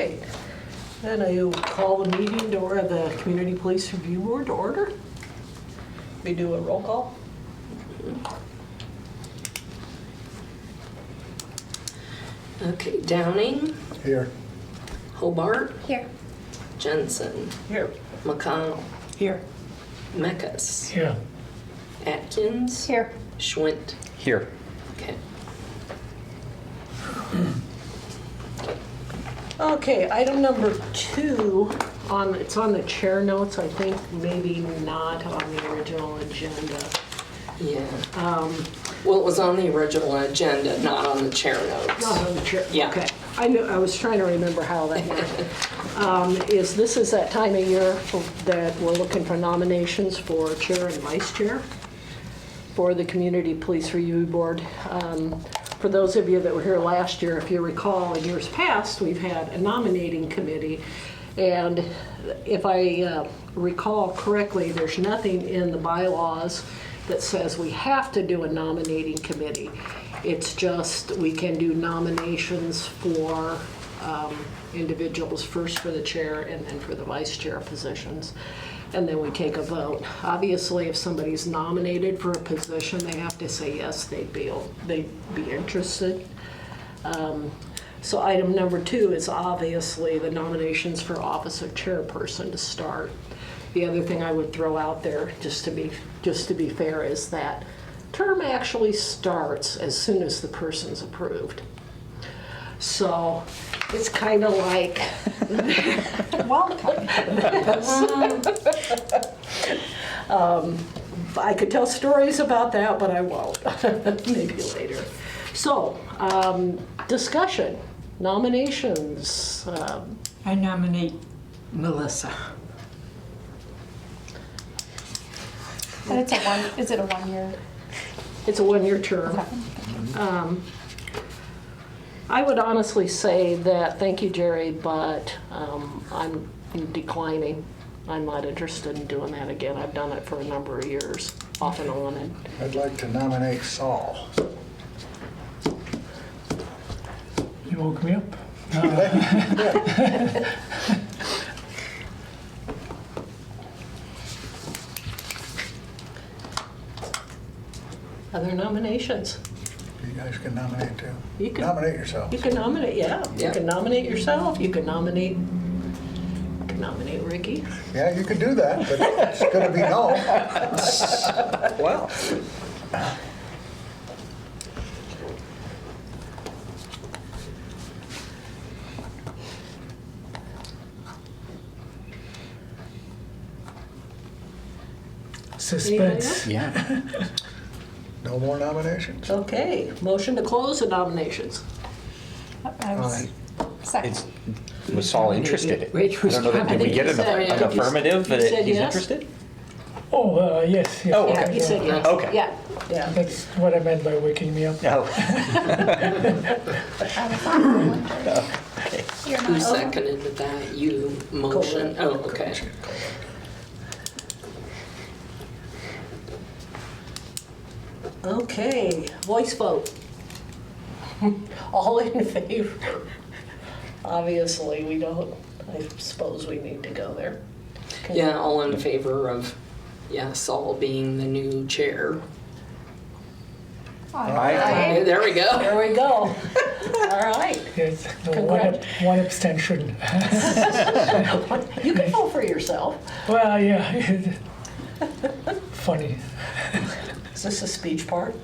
right. Then I will call the meeting to order, the Community Police Review Board to order. We do a roll call. Okay, Downing, Here. Hobart, Here. Jensen, Here. McConnell, Here. Meckus, Yeah. Atkins, Here. Schwint. Here. Okay. Okay, item number 2, it's on the chair notes, I think, maybe not on the original agenda. Yeah. Well, it was on the original agenda, not on the chair notes. Not on the chair, Yeah. okay. I was trying to remember how that worked. This is that time of year that we're looking for nominations for chair and vice chair for the Community Police Review Board. For those of you that were here last year, if you recall, in years past, we've had a nominating committee. And if I recall correctly, there's nothing in the bylaws that says we have to do a nominating committee. It's just we can do nominations for individuals, first for the chair and then for the vice chair positions. And then we take a vote. Obviously, if somebody's nominated for a position, they have to say yes, they'd be interested. So item number 2 is obviously the nominations for office of chairperson to start. The other thing I would throw out there, just to be fair, is that term actually starts as soon as the person's approved. So it's kind of like, welcome. I could tell stories about that, but I won't. Maybe later. So, discussion, nominations. I nominate Melissa. And is it a 1 year? It's a 1-year term. I would honestly say that, thank you, Jerry, but I'm declining. I'm not interested in doing that again. I've done it for a number of years, off and on. And I'd like to nominate Saul. You woke me up. other nominations? You guys can nominate too. You can- Nominate yourself. You can nominate, yeah. You Yeah. can nominate yourself. You can nominate Ricky. Yeah, you could do that, but it's gonna be no. Well. Suspense. Yeah. No more nominations? Okay, motion to close the nominations. I was second. Was Saul interested? Rach I don't know that, did we get an I think you affirmative said that he's yes? interested? Oh, yes, yes. Oh, Yeah, okay. he said yes. Okay. Yeah, yeah. That's what I meant by waking me up. No. You're Who not. seconded that? You motion? Oh, okay. Okay, voice vote. All in favor? Obviously, we don't, I suppose we need to go there. Okay. Yeah, all in favor of, Saul being the new chair. Aye. There we go. There we go. All right. Yes, no, Congrats. one abstention. You can vote for yourself. Well, yeah. Funny. Is this a speech part?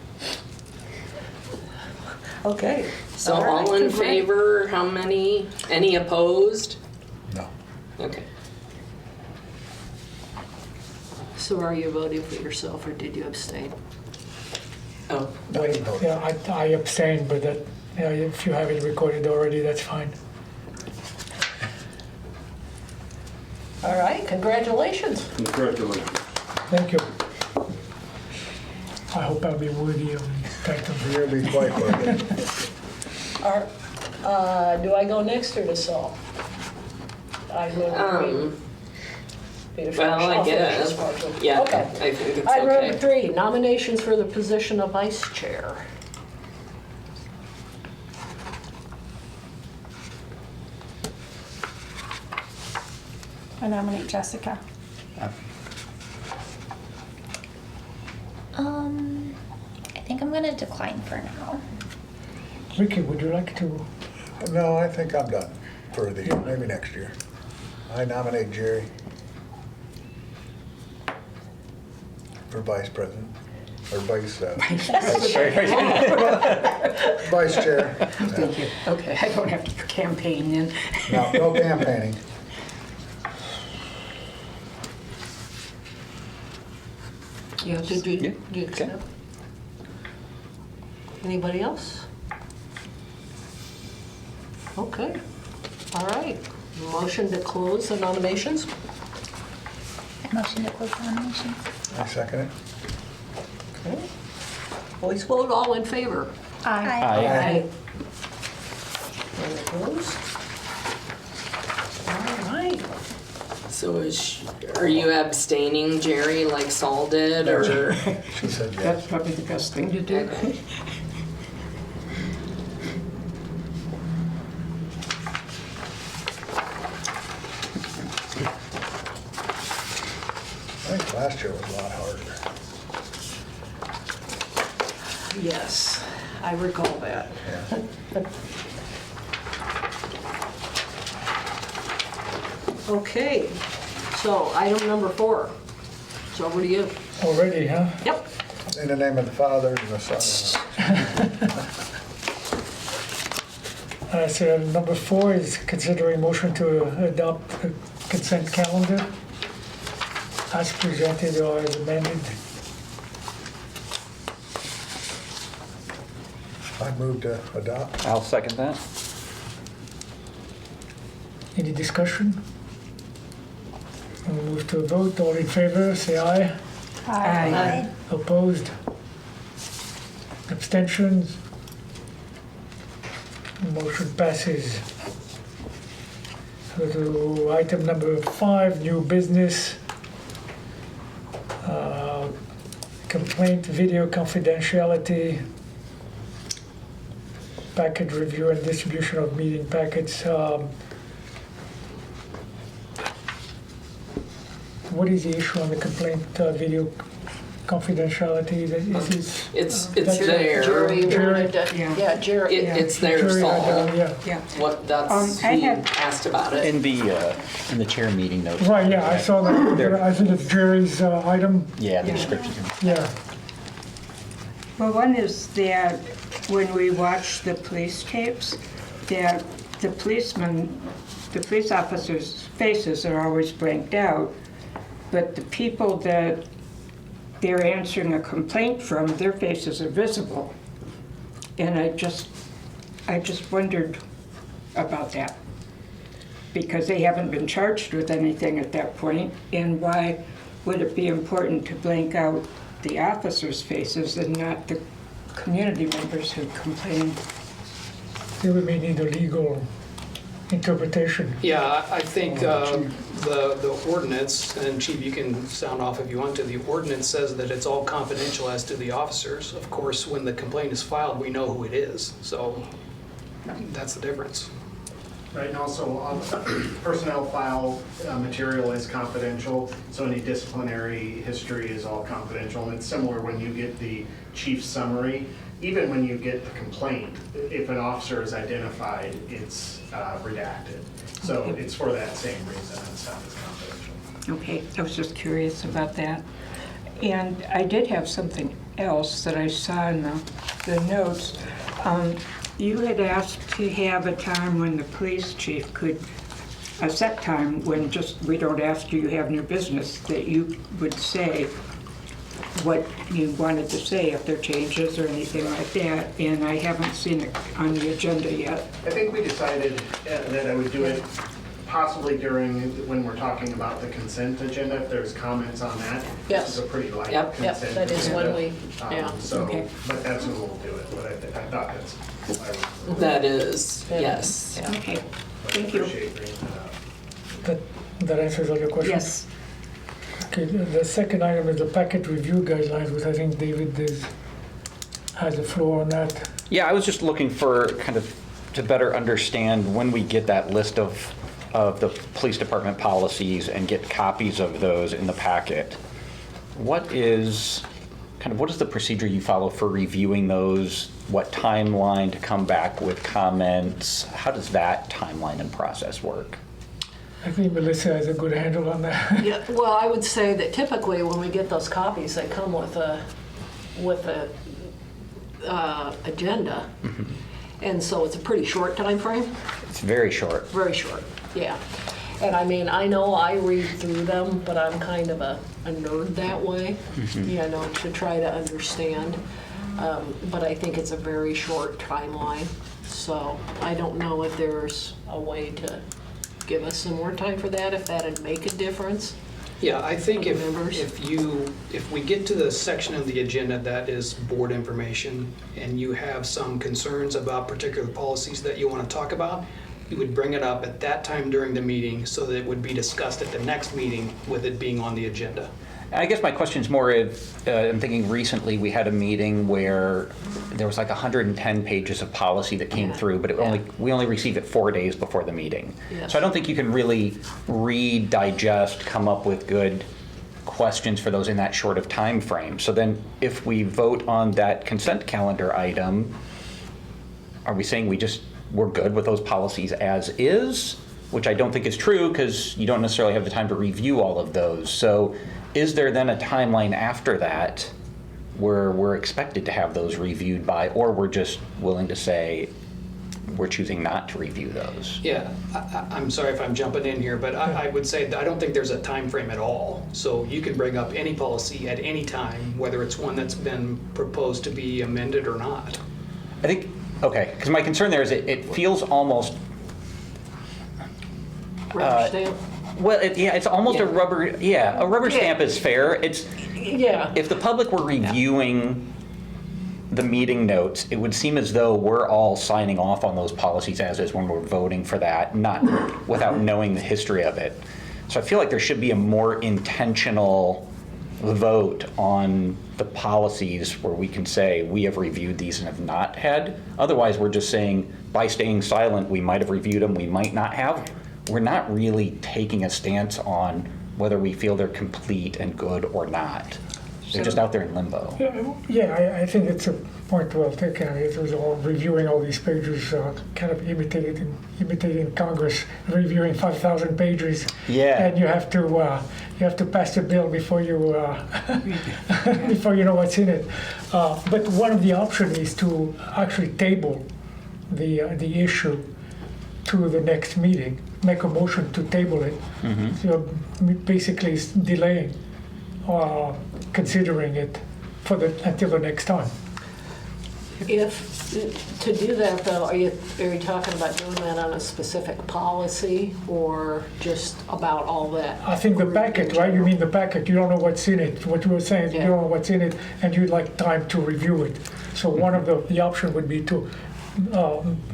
Okay. So right, all in congrats. favor, how many? Any opposed? No. Okay. So are you voting for yourself or did you abstain? Oh, No, you vote. Yeah, I abstained, but that, yeah, if you have it recorded already, that's fine. All right, congratulations. Congratulations. Thank you. I hope I'll be worthy of title. You'll be quite worthy. Do I go next or does Saul? I move well, I guess. Yeah, Okay. I think it's Item number okay. 3, nominations for the position of vice chair. I nominate Jessica. I think I'm gonna decline for now. Ricky, would you like to? No, I think I'm done for the, maybe next year. I nominate Jerry for vice president, or vice chair. Thank you. Okay, I don't have to campaign then. No campaigning. Yeah, did you, Yeah, do you okay. accept? Anybody else? Okay, all right. Motion to close the nominations? I motion to close the nominations. I second it. Okay. Voice vote, all in favor? Aye. Aye. Any opposed? All right. So are you abstaining, Jerry, like Saul did, or? She said That's yes. probably the best thing to do. I think last year was a lot harder. Yes, I recall that. Yeah. Okay, so item number 4. So over to you. Already, huh? Yep. In the name of the Father, and the Son, So number 4 is considering motion to adopt a consent calendar as presented or as amended. I move to adopt. I'll second that. Any discussion? We'll move to a vote. All in favor, say aye. Aye. Opposed? Abstentions? Motion passes. So to item number 5, new business. Complaint video confidentiality. Packet review and distribution of meeting packets. What is the issue on the complaint video confidentiality? It's That's there. Jerry Jerry. wanted to, Yeah. yeah, Jerry. It's there, Jury, Saul. yeah. Yeah. What, that's, I he had- asked about it. In the chair meeting notes. Right, yeah, I saw that. There. I think it's Jerry's item. Yeah, the description. Yeah. Well, one is that when we watch the police tapes, that the police officers' faces are always blanked out, but the people that they're answering a complaint from, their faces are visible. And I just wondered about that, because they haven't been charged with anything at that point, and why would it be important to blank out the officers' faces and not the community members who complain? Here we may need a legal interpretation. Yeah, I think the ordinance, and Chief, you can sound off if you want to, the ordinance says that it's all confidential as to the officers. Of course, when the complaint is filed, we know who it is, so that's the difference. Right, and also personnel file material is confidential, so any disciplinary history is all confidential. And it's similar when you get the chief's summary, even when you get the complaint, if an officer is identified, it's redacted. So it's for that same reason and stuff is confidential. Okay, I was just curious about that. And I did have something else that I saw in the notes. You had asked to have a time when the police chief could, a set time when just, we don't ask you have new business, that you would say what you wanted to say, if there are changes or anything like that, and I haven't seen it on the agenda yet. I think we decided that I would do it possibly during, when we're talking about the consent agenda, if there's comments on that. Yes. This is a pretty light Yep. consent Yep, that is when agenda. we- yeah. So, Okay. but that's when we'll do it, but I thought that's. That is, yes. Okay, thank you. Appreciate bringing that up. That answers all your questions? Yes. Okay, the second item is the packet review guidelines, which I think David has the floor on that. Yeah, I was just looking for kind of to better understand when we get that list of of the police department policies and get copies of those in the packet, what is the procedure you follow for reviewing those? What timeline to come back with comments? How does that timeline and process work? I think Melissa has a good handle on that. Yeah, well, I would say that typically when we get those copies, they come with a agenda. And so it's a pretty short time frame. It's very short. Very short, yeah. And I mean, I know I read through them, but I'm kind of a nerd that way, to try to understand. But I think it's a very short timeline. So I don't know if there's a way to give us some more time for that, if that'd make a difference. Yeah, I think For the members. if we get to the section of the agenda that is board information and you have some concerns about particular policies that you want to talk about, you would bring it up at that time during the meeting so that it would be discussed at the next meeting with it being on the agenda. I guess my question is more, I'm thinking recently we had a meeting where there was like 110 pages of policy that came through, but we only received it 4 days before the meeting. Yes. So I don't think you can really read, digest, come up with good questions for those in that short of time frame. So then if we vote on that consent calendar item, are we saying we're good with those policies as is? Which I don't think is true because you don't necessarily have the time to review all of those. So is there then a timeline after that where we're expected to have those reviewed by, or we're just willing to say we're choosing not to review those? Yeah, I'm sorry if I'm jumping in here, but I would say that I don't think there's a time frame at all. So you can bring up any policy at any time, whether it's one that's been proposed to be amended or not. I think, okay, because my concern there is it feels almost, Rubber stamp. well, it's almost a rubber stamp is fair. It's, Yeah. if the public were reviewing the meeting notes, it would seem as though we're all signing off on those policies as is when we're voting for that, not without knowing the history of it. So I feel like there should be a more intentional vote on the policies where we can say we have reviewed these and have not had. Otherwise, we're just saying by staying silent, we might have reviewed them, we might not have. We're not really taking a stance on whether we feel they're complete and good or not. They're just out there in limbo. Yeah, I think it's a point well taken. It was all reviewing all these pages, kind of imitating Congress, reviewing 5,000 pages. Yeah. And you have to pass the bill before you before you know what's in it. But one of the options is to actually table the issue to the next meeting. Make a motion to table it. So basically, it's delaying. Considering it until the next time. If, to do that though, are you talking about doing that on a specific policy or just about all that? I think the packet, right? You mean the packet, you don't know what's in it. What you were saying, you don't know what's in it, and you'd like time to review it. So one of the option would be to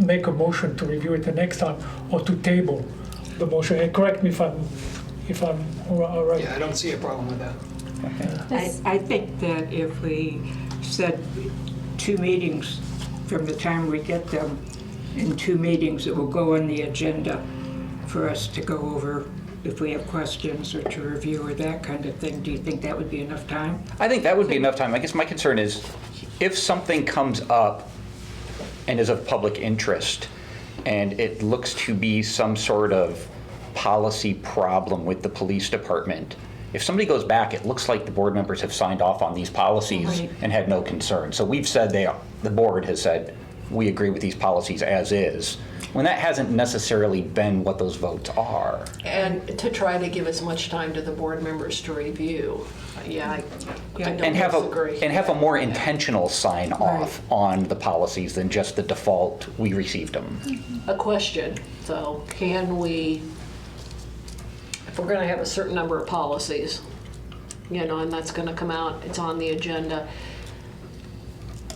make a motion to review it the next time, or to table the motion. And correct me if I'm all right. Yeah, I don't see a problem with that. I think that if we said 2 meetings from the time we get them, in 2 meetings, it will go on the agenda for us to go over if we have questions or to review or that kind of thing. Do you think that would be enough time? I think that would be enough time. I guess my concern is if something comes up and is of public interest and it looks to be some sort of policy problem with the police department, if somebody goes back, it looks like the board members have signed off on these policies Right. and had no concern. So we've said the board has said, we agree with these policies as is, when that hasn't necessarily been what those votes are. And to try to give as much time to the board members to review. Yeah, I don't And disagree. have a more intentional sign off on the policies than just the default, we received them. A question, though, can we, if we're gonna have a certain number of policies, and that's gonna come out, it's on the agenda,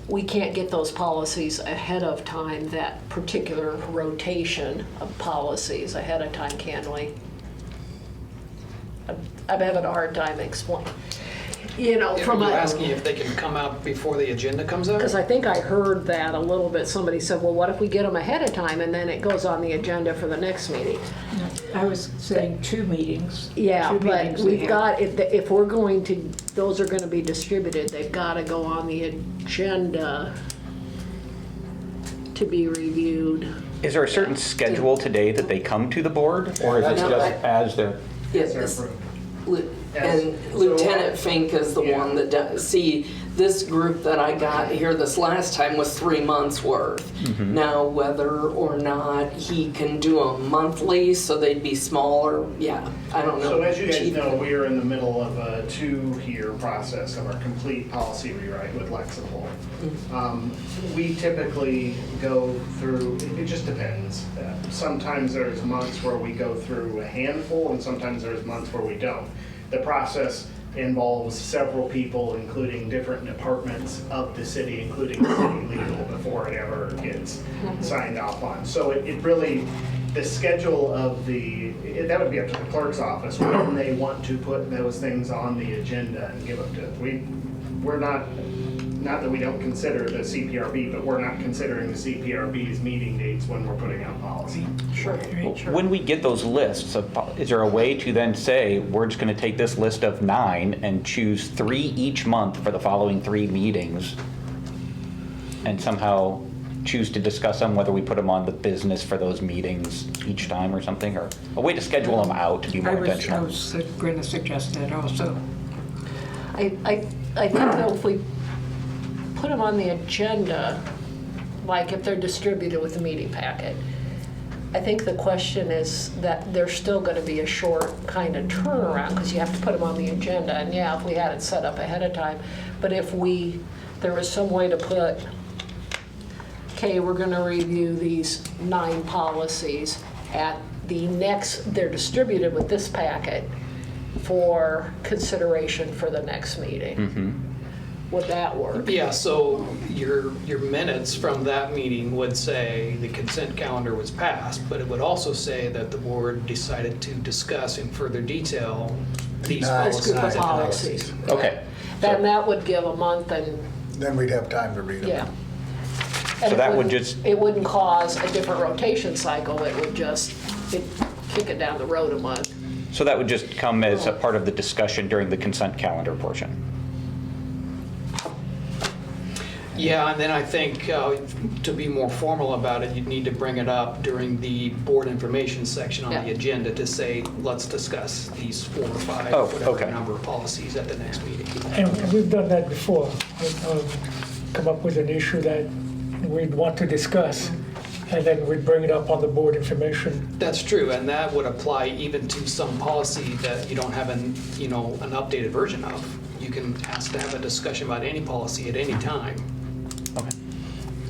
we can't get those policies ahead of time, that particular rotation of policies ahead of time, can we? I'm having a hard time explaining. you know, from You're a, asking if they can come out before the agenda comes out? because I think I heard that a little bit. Somebody said, well, what if we get them ahead of time and then it goes on the agenda for the next meeting? I was saying 2 meetings. Yeah, 2 but meetings we've ahead. got, if we're going to, those are gonna be distributed, they've gotta go on the agenda to be reviewed. Is there a certain schedule today that they come to the board? Or is it No, just as they're? Yes, and Lieutenant Fink is the one that does, see, this group that I got here this last time was 3 months worth. Now, whether or not he can do a monthly, so they'd be smaller, yeah, I don't know. So as you guys Chief- know, we are in the middle of a 2-year process of our complete policy rewrite with Lexipol. We typically go through, it just depends. Sometimes there's months where we go through a handful, and sometimes there's months where we don't. The process involves several people, including different departments of the city, including the city legal, before it ever gets signed off on. So it really, the schedule of that would be up to the clerk's office when they want to put those things on the agenda and give them to us. We're not that we don't consider the CPRB, but we're not considering the CPRB's meeting dates when we're putting out policy. When we get those lists, is there a way to then say, we're just going to take this list of 9 and choose 3 each month for the following 3 meetings and somehow choose to discuss them, whether we put them on the business for those meetings each time or something, or a way to schedule them out to be more I intentional? was going to suggest that also. I think though if we put them on the agenda, like if they're distributed with the meeting packet, I think the question is that there's still gonna be a short kind of turnaround, because you have to put them on the agenda, and yeah, if we had it set up ahead of time, but if there was some way to put, okay, we're gonna review these 9 policies at the next, they're distributed with this packet for consideration for the next meeting. Would that work? Yeah, so your minutes from that meeting would say the consent calendar was passed, but it would also say that the board decided to discuss in further detail these Nice. Group of policies. policies. Okay. Then that would give a month and, Then we'd have time to read them. yeah. So And it that would wouldn't- just- It wouldn't cause a different rotation cycle, it would just, kick it down the road a month. So that would just come as a part of the discussion during the consent calendar portion? Yeah, and then I think to be more formal about it, you'd need to bring it up during the board information section on the Yeah. agenda to say, let's discuss these 4 or 5, Oh, whatever okay. number of policies at the next meeting. And we've done that before. Come up with an issue that we'd want to discuss, and then we'd bring it up on the board information. That's true, and that would apply even to some policy that you don't have an updated version of. You can ask to have a discussion about any policy at any time. Okay.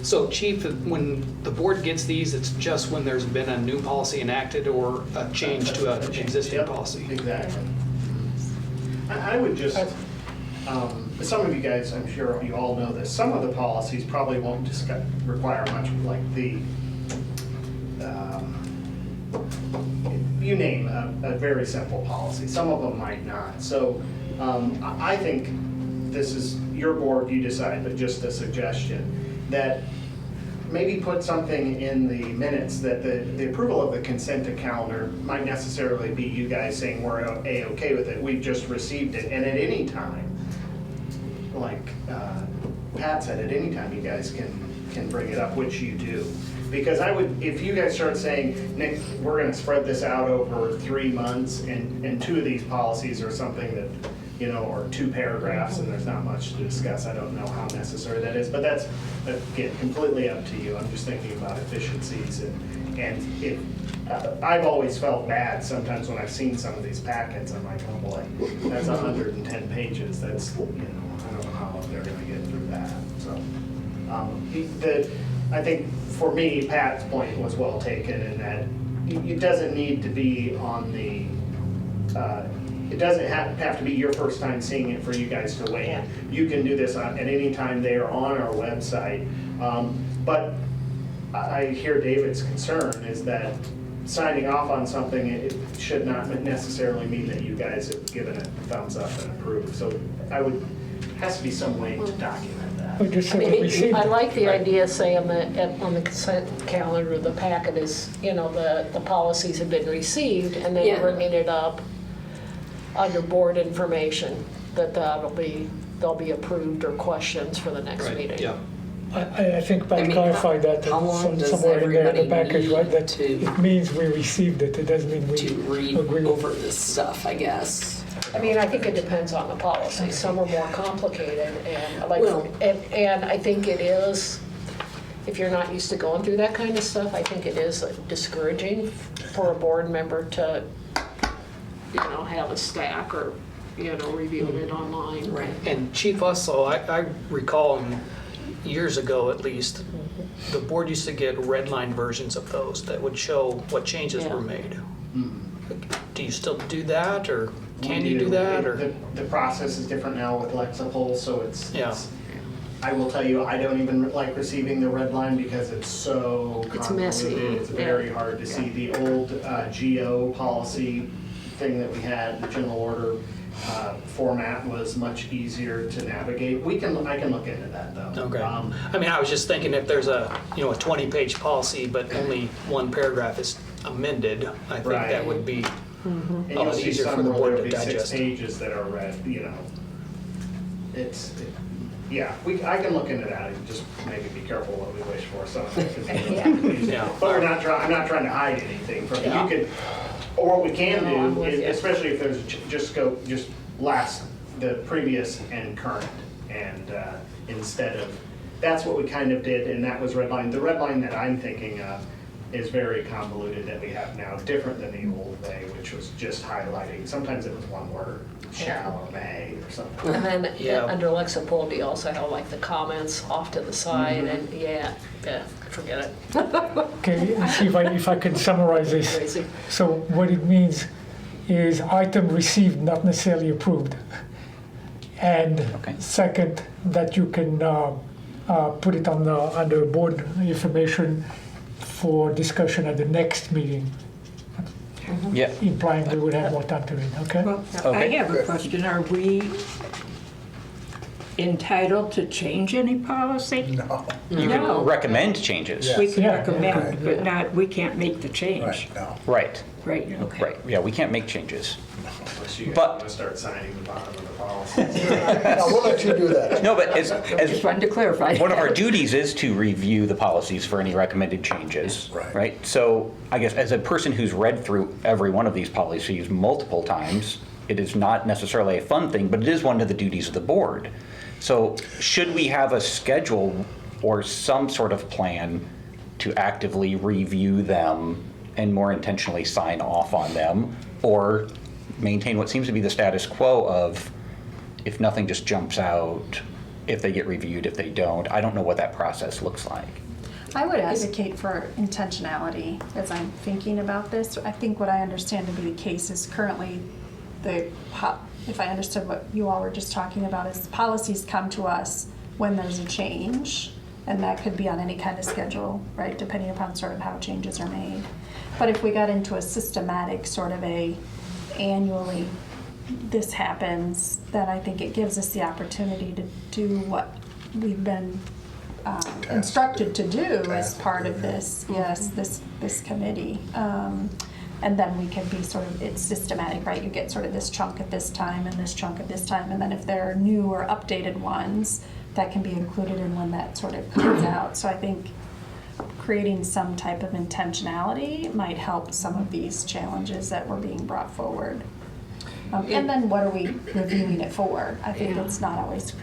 So Chief, when the board gets these, it's just when there's been a new policy enacted or a change to an existing Yep, policy? Exactly. I would just, some of you guys, I'm sure you all know this, some of the policies probably won't require much, like you name a very simple policy. Some of them might not. So I think this is your board, you decide, but just a suggestion that maybe put something in the minutes that the approval of the consent calendar might necessarily be you guys saying we're A-okay with it. We've just received it. And at any time, like Pat said, at any time you guys can bring it up, which you do. Because I would, if you guys start saying, Nick, we're gonna spread this out over 3 months and 2 of these policies are something that, or 2 paragraphs and there's not much to discuss, I don't know how necessary that is, but that's, again, completely up to you. I'm just thinking about efficiencies and if, I've always felt bad sometimes when I've seen some of these packets, I'm like, oh boy, that's 110 pages, that's, I don't know how they're gonna get through that, so. I think for me, Pat's point was well taken in that it doesn't need to be on the, it doesn't have to be your first time seeing it for you guys to weigh in. You can do this at any time there on our website. But I hear David's concern is that signing off on something, it should not necessarily mean that you guys have given it thumbs up and approved. So has to be some way to document that. We just I said we mean, received I it. like the idea, say, on the consent calendar, the packet is, the policies have been received, and then Yeah. bringing it up under board information, they'll be approved or questions for the next Right, meeting. yeah. I think Pat I mean, clarified that how long does somewhere in there in the everybody package, right? need That to- it means we received it. It doesn't mean we To read agree. over this stuff, I guess. I mean, I think it depends on the policy. Some are more complicated, and Well- and I think it is, if you're not used to going through that kind of stuff, I think it is discouraging for a board member to, have a stack or, reviewing it online. Right. And Chief Ussel, I recall years ago at least, the board used to get red line versions of those that would show what changes Yeah. were made. Do you still do that, or can you do that, or? The process is different now with Lexipol, so it's, Yeah. I will tell you, I don't even like receiving the red line because it's so It's messy. convoluted. It's very hard to see. The old GO policy thing that we had, the general order format was much easier to navigate. I can look into that though. Okay. I mean, I was just thinking if there's a 20-page policy, but only one paragraph is amended, I think Right. that would be And a you'll lot see easier for some the where board there'll to be 6 digest. pages that are read, yeah, I can look into that and just maybe be careful what we wish for, so. Yeah. But I'm not trying to hide anything from you. Yeah. You could, or what we can No, I'm do, with is, you. especially if there's just the previous and current, and instead of, that's what we kind of did, and that was red line. The red line that I'm thinking of is very convoluted that we have now, different than the old way, which was just highlighting. Sometimes it was one word, shall or may or something. And then Yeah. under Lexipol, you also have like the comments off to the side, and forget it. Okay, let's see if I can summarize this. Crazy. So what it means is item received, not necessarily approved. And Okay. second, that you can put it on under board information for discussion at the next meeting, Yeah. implying we would have more time to read, okay? Well, I Okay. have a question. Are we entitled to change any policy? No, You No. can recommend changes. Yeah. We can Yeah, recommend, but not, we can't make the change. right, no. Right, Right, okay. right. Yeah, we can't make changes. Unless you guys But- want to start signing the bottom of the policy. No, we'll let you do that. No, but Just as wanted to clarify. one of our duties is to review the policies for any recommended changes, Right. right? So I guess as a person who's read through every one of these policies multiple times, it is not necessarily a fun thing, but it is one of the duties of the board. So should we have a schedule or some sort of plan to actively review them and more intentionally sign off on them, or maintain what seems to be the status quo of if nothing just jumps out, if they get reviewed, if they don't? I don't know what that process looks like. I would advocate for intentionality as I'm thinking about this. I think what I understand to be the case is currently if I understood what you all were just talking about, is policies come to us when there's a change, and that could be on any kind of schedule, right, depending upon sort of how changes are made. But if we got into a systematic sort of annually this happens, then I think it gives us the opportunity to do what we've been instructed to do as part of this, this committee. And then we can be sort of, it's systematic, right? You get sort of this chunk at this time and this chunk at this time, and then if there are new or updated ones, that can be included in when that sort of comes out. So I think creating some type of intentionality might help some of these challenges that were being brought forward. And then what are we reviewing it for? I think it's not always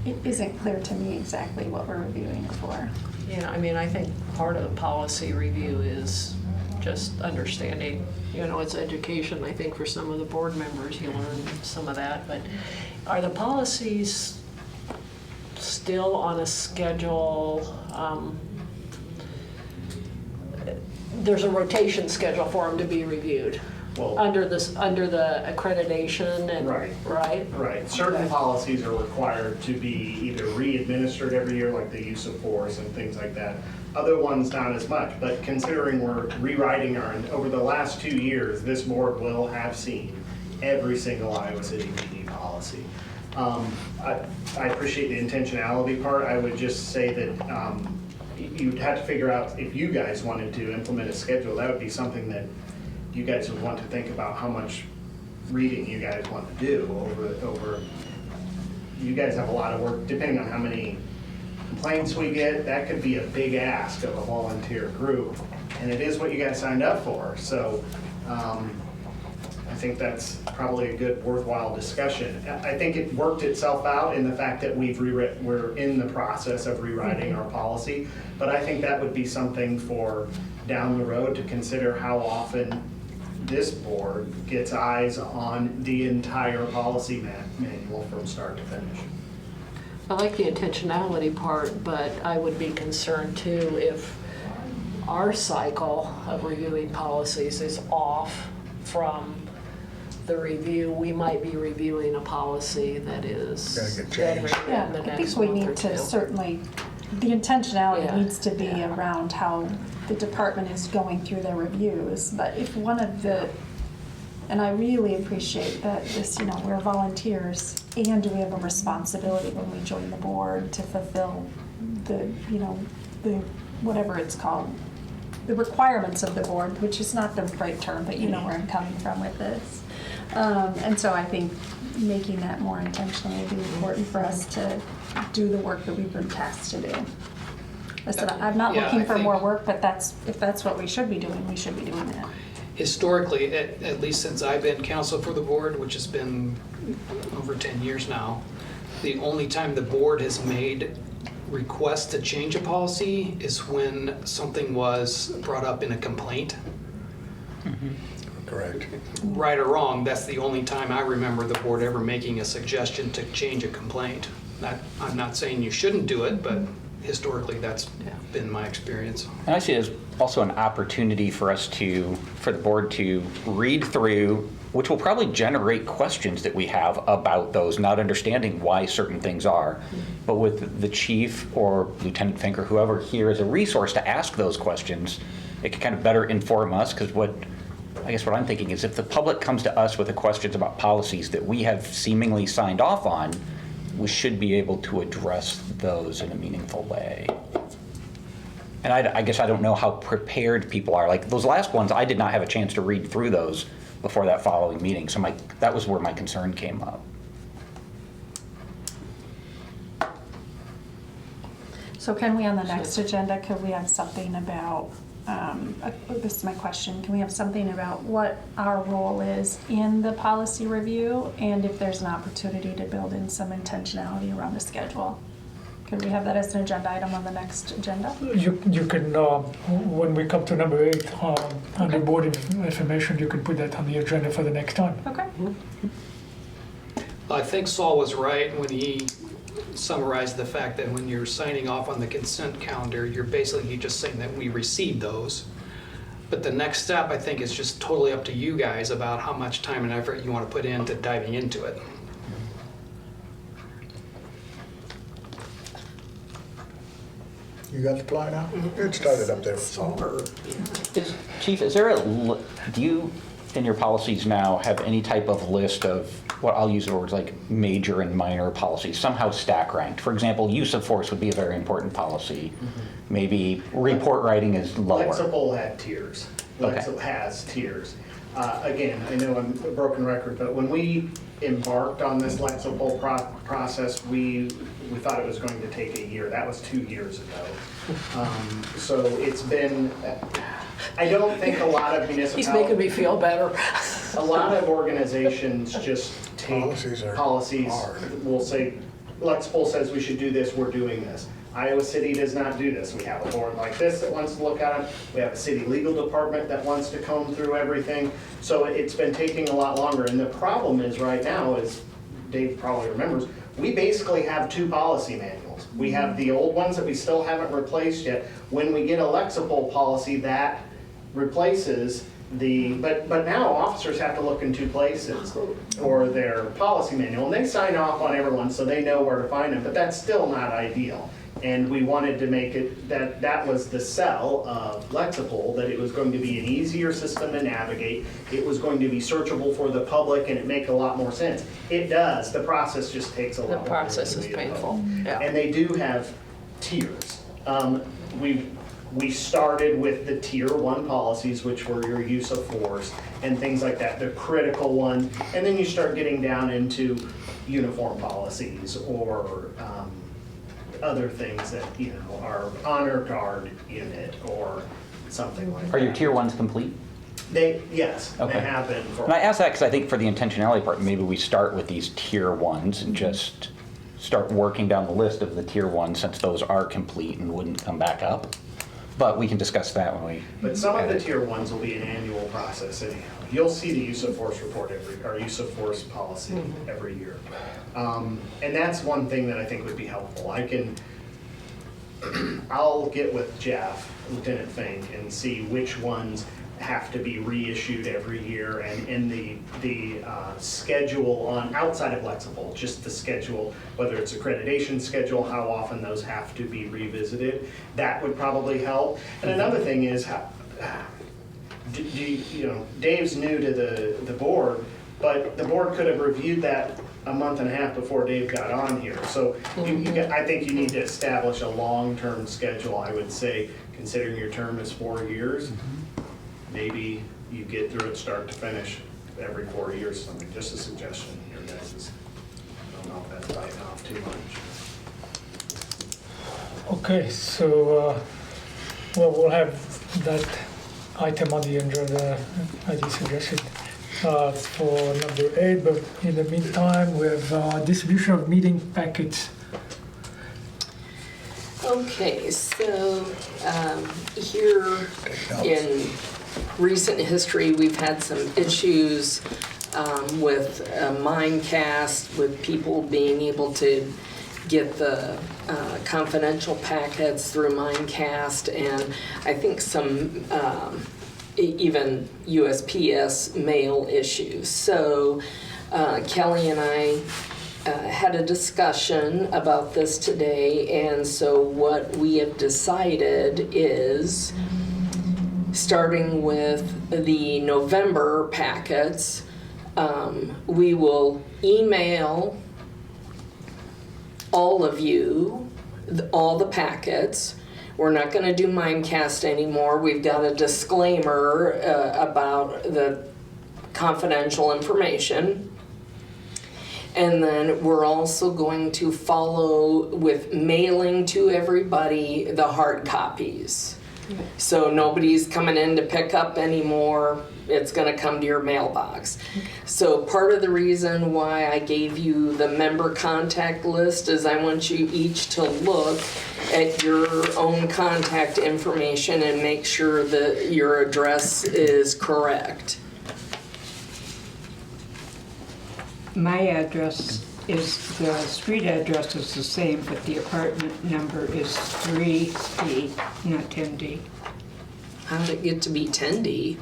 it isn't clear to me exactly what we're reviewing it for. Yeah, I mean, I think part of the policy review is just understanding, it's education, I think, for some of the board members, you learn some of that, but are the policies still on a schedule? There's a rotation schedule for them to be reviewed, Well, Under the accreditation and, Right. right? right, certain policies are required to be either re-administered every year, like the use of force and things like that. Other ones not as much, but considering we're rewriting over the last 2 years, this board will have seen every single Iowa City PD policy. I appreciate the intentionality part. I would just say that you'd have to figure out if you guys wanted to implement a schedule, that would be something that you guys would want to think about how much reading you guys want to do over, you guys have a lot of work, depending on how many complaints we get, that could be a big ask of a volunteer group. And it is what you guys signed up for. So I think that's probably a good worthwhile discussion. I think it worked itself out in the fact that we're in the process of rewriting our policy. But I think that would be something for down the road to consider how often this board gets eyes on the entire policy manual from start to finish. I like the intentionality part, but I would be concerned too if our cycle of reviewing policies is off from the review. We might be reviewing a policy that is Gonna get then changed. reviewed Yeah, in the I next think we month or need to two. certainly, the intentionality Yeah, needs to be yeah. around how the department is going through their reviews. But if one of the, and I really appreciate that this, we're volunteers and we have a responsibility when we join the board to fulfill the, the, whatever it's called, the requirements of the board, which is not the right term, but you know where I'm coming from with this. And so I think making that more intentional would be important for us to do the work that we've been tasked to do. I said, I'm not Yeah, looking I for think- more work, but if that's what we should be doing, we should be doing that. Historically, at least since I've been counsel for the board, which has been over 10 years now, the only time the board has made requests to change a policy is when something was brought up in a complaint. Correct. Right or wrong, that's the only time I remember the board ever making a suggestion to change a complaint. I'm not saying you shouldn't do it, but historically, that's been my experience. And I see it as also an opportunity for the board to read through, which will probably generate questions that we have about those, not understanding why certain things are. But with the chief or Lieutenant Fink or whoever here as a resource to ask those questions, it can kind of better inform us, because what I'm thinking is if the public comes to us with the questions about policies that we have seemingly signed off on, we should be able to address those in a meaningful way. And I guess I don't know how prepared people are. Like those last ones, I did not have a chance to read through those before that following meeting. So that was where my concern came up. So can we, on the next agenda, could we have something about, this is my question, can we have something about what our role is in the policy review and if there's an opportunity to build in some intentionality around the schedule? Could we have that as an agenda item on the next agenda? You can, when we come to number 8, under board information, you can put that on the agenda for the next time. Okay. I think Saul was right when he summarized the fact that when you're signing off on the consent calendar, you're basically just saying that we received those. But the next step, I think, is just totally up to you guys about how much time and effort you want to put into diving into it. You got the fly now? It started up there with Saul. Chief, do you, in your policies now, have any type of list of, what I'll use the words like major and minor policies, somehow stack ranked? For example, use of force would be a very important policy. Maybe report writing is lower. Lexipol had tiers. Okay. Lexipol has tiers. Again, I know I'm a broken record, but when we embarked on this Lexipol process, we thought it was going to take a year. That was 2 years ago. So it's been, I don't think a lot of municipalities. He's making me feel better. A lot of organizations just take Policies are policies, hard. will say, Lexipol says we should do this, we're doing this. Iowa City does not do this. We have a board like this that wants to look at it. We have a city legal department that wants to comb through everything. So it's been taking a lot longer. And the problem is right now, as Dave probably remembers, we basically have 2 policy manuals. We have the old ones that we still haven't replaced yet. When we get a Lexipol policy that replaces But now officers have to look in two places, or their policy manual, and they sign off on everyone so they know where to find them, but that's still not ideal. And we wanted to make it, that was the sell of Lexipol, that it was going to be an easier system to navigate, it was going to be searchable for the public, and it make a lot more sense. It does, the process just takes a lot The longer. process than is we had painful, hoped. yeah. And they do have tiers. We started with the tier 1 policies, which were your use of force and things like that, the critical one, and then you start getting down into uniform policies or other things that, you know, are honor guard unit or something like that. Are your tier ones complete? Yes, Okay. they have been for. And I ask that because I think for the intentionality part, maybe we start with these tier ones and just start working down the list of the tier ones since those are complete and wouldn't come back up. But we can discuss that when we. But some of the edit. tier 1s will be an annual process anyhow. You'll see the use of force report or use of force policy every year. And that's one thing that I think would be helpful. I'll get with Jeff, Lieutenant Fink, and see which ones have to be reissued every year, and in the schedule on outside of Lexipol, just the schedule, whether it's accreditation schedule, how often those have to be revisited, that would probably help. And another thing is, you know, Dave's new to the board, but the board could have reviewed that a month and a half before Dave got on here. So I think you need to establish a long-term schedule, I would say, considering your term is 4 years. Maybe you get through it start to finish every 4 years, something, just a suggestion here, guys. I don't know if that's biting off too much. Okay, so, well, we'll have that item on the agenda, as you suggested, for number 8, but in the meantime, we have distribution of meeting packets. Okay, so here in recent history, we've had some issues with Mimecast, with people being able to get the confidential packets through Mimecast, and I think some even USPS mail issues. So Kelly and I had a discussion about this today, and so what we have decided is, starting with the November packets, we will email all of you all the packets. We're not going to do Mimecast anymore. We've got a disclaimer about the confidential information. And then we're also going to follow with mailing to everybody the hard copies. So nobody's coming in to pick up anymore. It's going to come to your mailbox. So part of the reason why I gave you the member contact list is I want you each to look at your own contact information and make sure that your address is correct. My address is, the street address is the same, but the apartment number is 3D, not 10D. How did it get to be 10D?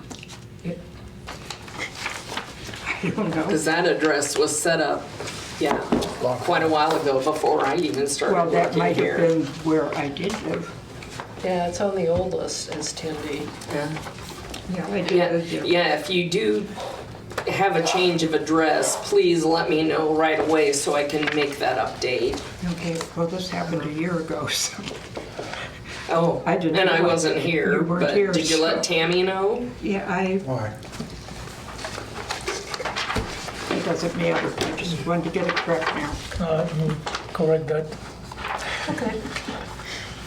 I don't know. Because that address was set up, yeah, quite a while ago before I even started Well, that working might have here. been where I did live. Yeah, it's on the old list as 10D. Yeah. Yeah, I did Yeah, live there. yeah, if you do have a change of address, please let me know right away so I can make that update. Okay, well, this happened a year ago, so. Oh, I didn't and I know. wasn't here, You weren't but here, did you so- let Tammy know? Yeah, Why? it doesn't matter. I just wanted to get it correct now. Correct that. Okay.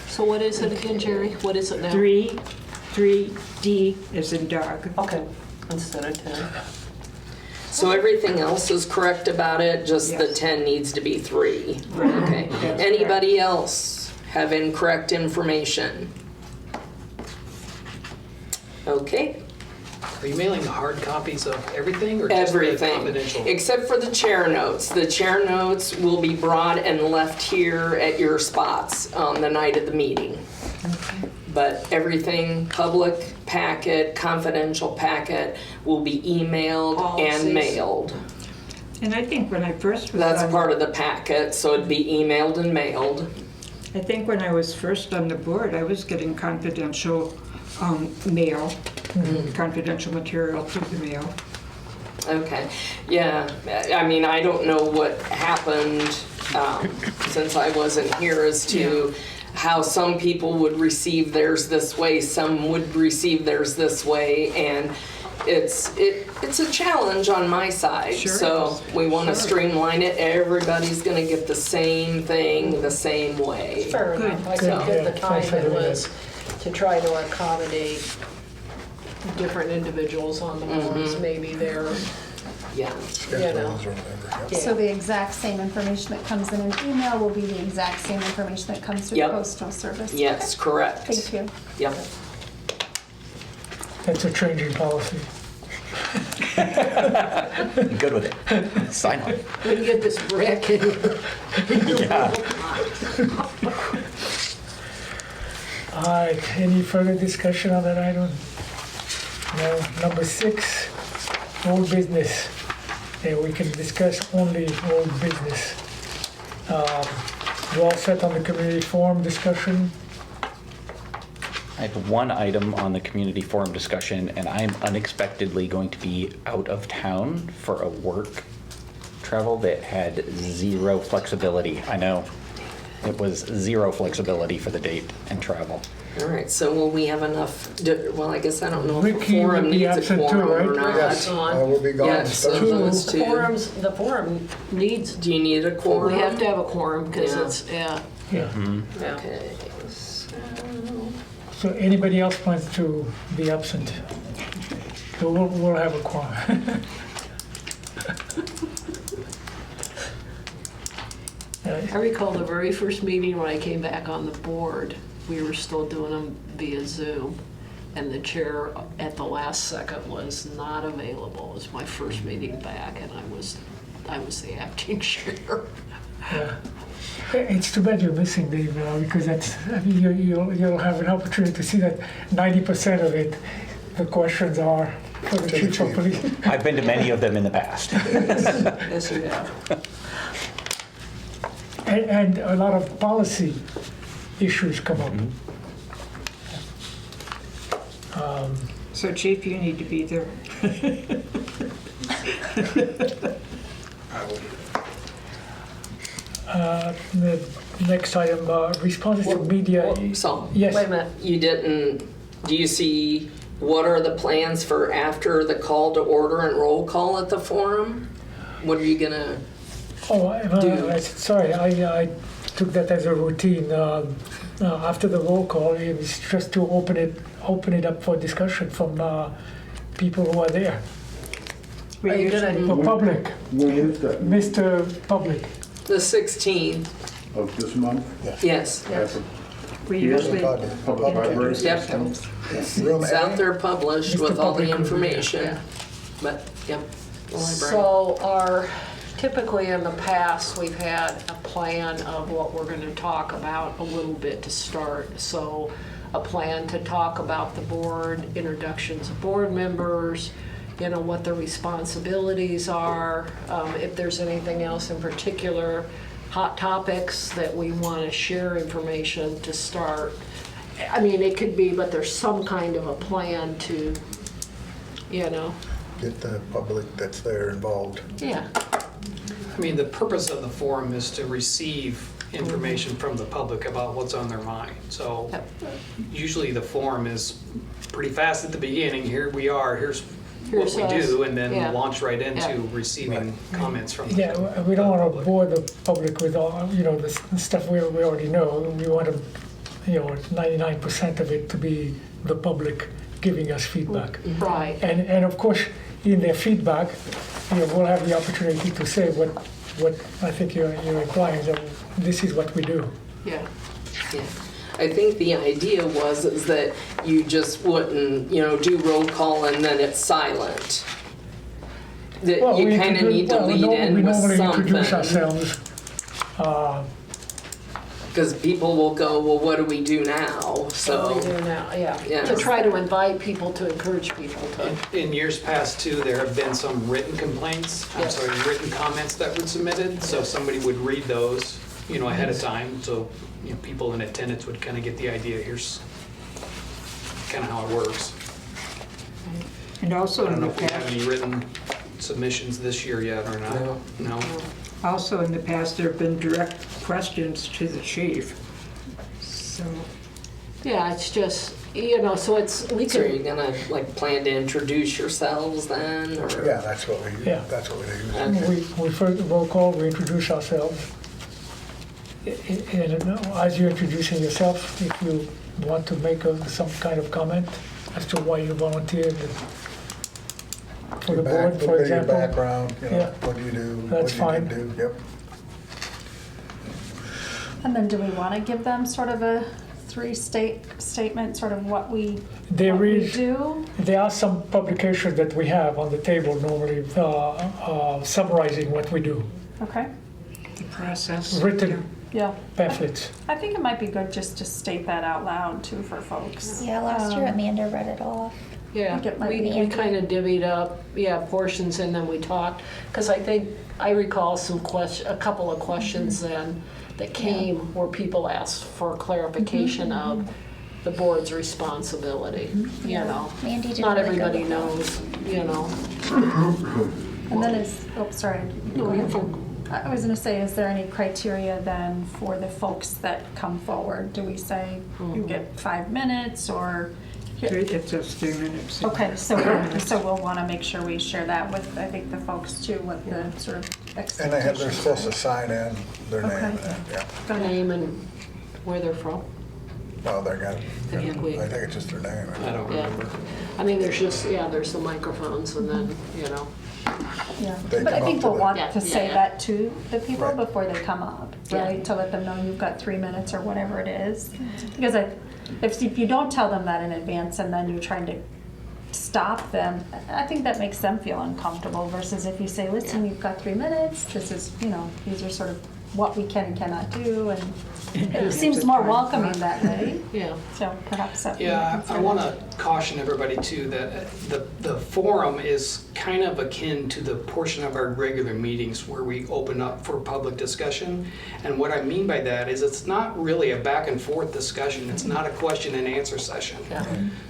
So what is it again, Jerry? What is it now? 3D is in dog. Okay, instead of 10. So everything else is correct about it, just the Yes. 10 needs to be 3. Right. Okay. That's Anybody else have incorrect information? Okay. Are you mailing hard copies of everything or just the Everything, confidential? except for the chair notes. The chair notes will be brought and left here at your spots on the night of the meeting. But everything, public packet, confidential packet, will be emailed Policies. and mailed. And I think when I first was That's on, part of the packet, so it'd be emailed and mailed. I think when I was first on the board, I was getting confidential mail, confidential material through the mail. Okay, yeah, I mean, I don't know what happened since I wasn't here as to how some people would receive theirs this way, some would receive theirs this way, and it's a challenge on my side. Sure So is. we want to streamline it. Everybody's going to get the same thing the same way. Fair enough. I Good. think at the Yeah, time thanks for it doing was to try to accommodate different individuals on the boards, maybe they're, Yeah. Schedules or whatever. Yep. So the exact same information that comes in an email will be the exact same information that comes through Yep. the postal service? Yes, correct. Thank you. Yep. That's a change in policy. Good with it. Sign on. we can get this brick and All right, any further discussion on that item? No. Number 6, old business. And we can discuss only old business. We're all set on the community forum discussion. I have one item on the community forum discussion, and I'm unexpectedly going to be out of town for a work travel that had zero flexibility. I know, it was zero flexibility for the date and travel. All right, so will we have enough, well, I guess I don't know if Ricky a will forum be needs a absent too, quorum or right? not. Yes, I will be gone. Yes, so Thursday. those the two. forum needs, Do you need a quorum? we have to have a quorum because Yeah. it's, yeah. Yeah. Okay, so, So anybody else plans to be absent? So we'll have a quorum. I recall the very first meeting when I came back on the board, we were still doing them via Zoom. And the chair at the last second was not available. It was my first meeting back and I was the acting chair. Yeah. It's too bad you're missing Dave now because that's, I mean, you'll have an opportunity to see that 90% of it, the questions are for the To the chief of chief. police. I've been to many of them in the past. Yes, you have. And a lot of policy issues come up. So Chief, you need to be there. The next item, responses to media. so, Yes. Wait a minute. you didn't, do you see, what are the plans for after the call to order and roll call at the forum? What are you gonna, Oh, Do- sorry, I took that as a routine. After the roll call, it was just to open it up for discussion from people who are there. We Are you usually- gonna, For public, When is that, Mr. Public. the 16th? of this month? Yes. We Here, usually Public library? Yep. Room It's out A? there published Mr. with all the Public will be there, information. But, yep, the library. so typically in the past, we've had a plan of what we're gonna talk about a little bit to start. So a plan to talk about the board, introductions of board members, you know, what their responsibilities are, if there's anything else in particular, hot topics that we wanna share information to start. I mean, it could be, but there's some kind of a plan to, you know, Get the public that's there involved. yeah. I mean, the purpose of the forum is to receive information from the public about what's on their mind. So Yep. usually the forum is pretty fast at the beginning. Here we are, here's what Here's we us. do, and then Yeah. launch right into Yeah. receiving comments from the Yeah, public. we don't want to bore the public with all, you know, the stuff we already know. We want to, you know, 99% of it to be the public giving us feedback. Right. And of course, in their feedback, you know, we'll have the opportunity to say what I think you're implying, that this is what we do. Yeah. Yeah. I think the idea is that you just wouldn't, do roll call and then it's silent. That Well, you we kind of introduce- need to well, lead we in with normally introduce something. ourselves. Because people will go, well, what do we do now? So we So, do now, yeah. Yeah. To try to invite people, to encourage people to. In years past too, there have been some written complaints, Yes. written comments that were submitted, so somebody would read those, ahead of time, so, people in attendance would kind of get the idea, here's kind of how it works. And also I don't in know the if we have past, any written submissions this year yet or not. No? also in the past, there have been direct questions to the chief. So, Yeah, it's just, so it's, we so are you could, gonna like plan to introduce yourselves then, or? Yeah, that's what we do. Yeah. We first roll call, we introduce ourselves. And as you're introducing yourself, if you want to make some kind of comment as to why you volunteered for the board, for Your example. background, Yeah. what do you do? That's what fine. do you do? Yep. And then do we want to give them sort of a statement, sort of what we There is, do? there are some publications that we have on the table normally summarizing what we do, Okay, the process. written yeah. pamphlets. I think it might be good just to state that out loud too for folks. Yeah, last year Amanda read it off. yeah, think it might we be kind of divvied up, portions, and then we talked. Because I recall a couple of questions then that came where people asked for clarification of the board's responsibility, Mandy did Not really good everybody with that. knows, And then sorry. I was gonna say, is there any criteria then for the folks that come forward? Do we say you get 5 minutes or? It says 3 minutes. Okay, so we'll wanna make sure we share that with, I think, the folks too, what the sort of And expectations. they're supposed to sign in their name Okay. and that, yeah. their name and where they're from. Well, they got, I think we- I think it's just their name. I don't Yeah. remember. I mean, there's the microphones and then, Yeah, They but I come think up to we'll the- want Yeah, to say yeah. that to the people Right. before they come up, Yeah. right? To let them know you've got 3 minutes or whatever it is. Because if you don't tell them that in advance and then you're trying to stop them, I think that makes them feel uncomfortable versus if you say, listen, you've got 3 minutes, this is, these are sort of what we can and cannot do, and it seems more welcoming that way. yeah. So perhaps that. would be Yeah, I considered. want to caution everybody too that the forum is kind of akin to the portion of our regular meetings where we open up for public discussion. And what I mean by that is it's not really a back and forth discussion. It's not a question and answer session. Yeah.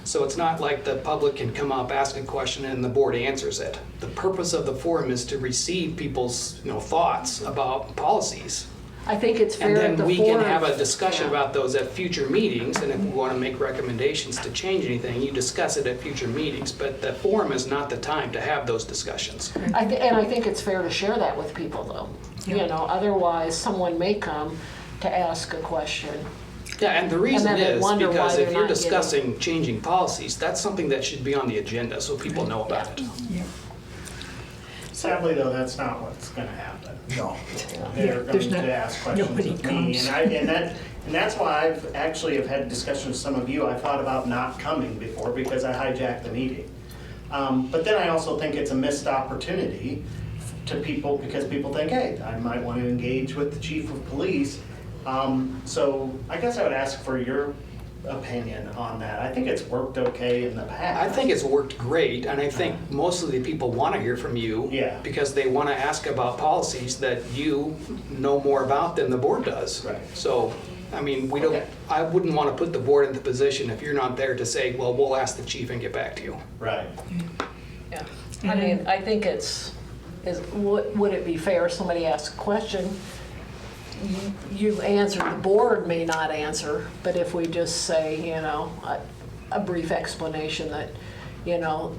So it's not like the public can come up, ask a question, and the board answers it. The purpose of the forum is to receive people's, thoughts about policies. I think it's fair And at the then we can forum- have a discussion Yeah. about those at future meetings, and if we want to make recommendations to change anything, you discuss it at future meetings. But the forum is not the time to have those discussions. And I think it's fair to share that with people though. Otherwise someone may come to ask a question. Yeah, and the reason then they is wonder why because they're if you're not getting- discussing changing policies, that's something that should be on the agenda so people know about it. Sadly, though, that's not what's gonna happen. No. They're there's going not- to ask questions nobody of me, comes. and that's why I've actually have had discussions with some of you. I thought about not coming before because I hijacked the meeting. But then I also think it's a missed opportunity to people because people think, hey, I might want to engage with the chief of police. So I guess I would ask for your opinion on that. I think it's worked okay in the past. I think it's worked great, and I think most of the people want to hear from you. Yeah. Because they want to ask about policies that you know more about than the board does. Right. So, I mean, Okay. I wouldn't want to put the board in the position if you're not there to say, well, we'll ask the chief and get back to you. Right. Yeah. I mean, I think would it be fair if somebody asks a question, you answer, the board may not answer, but if we just say, a brief explanation that,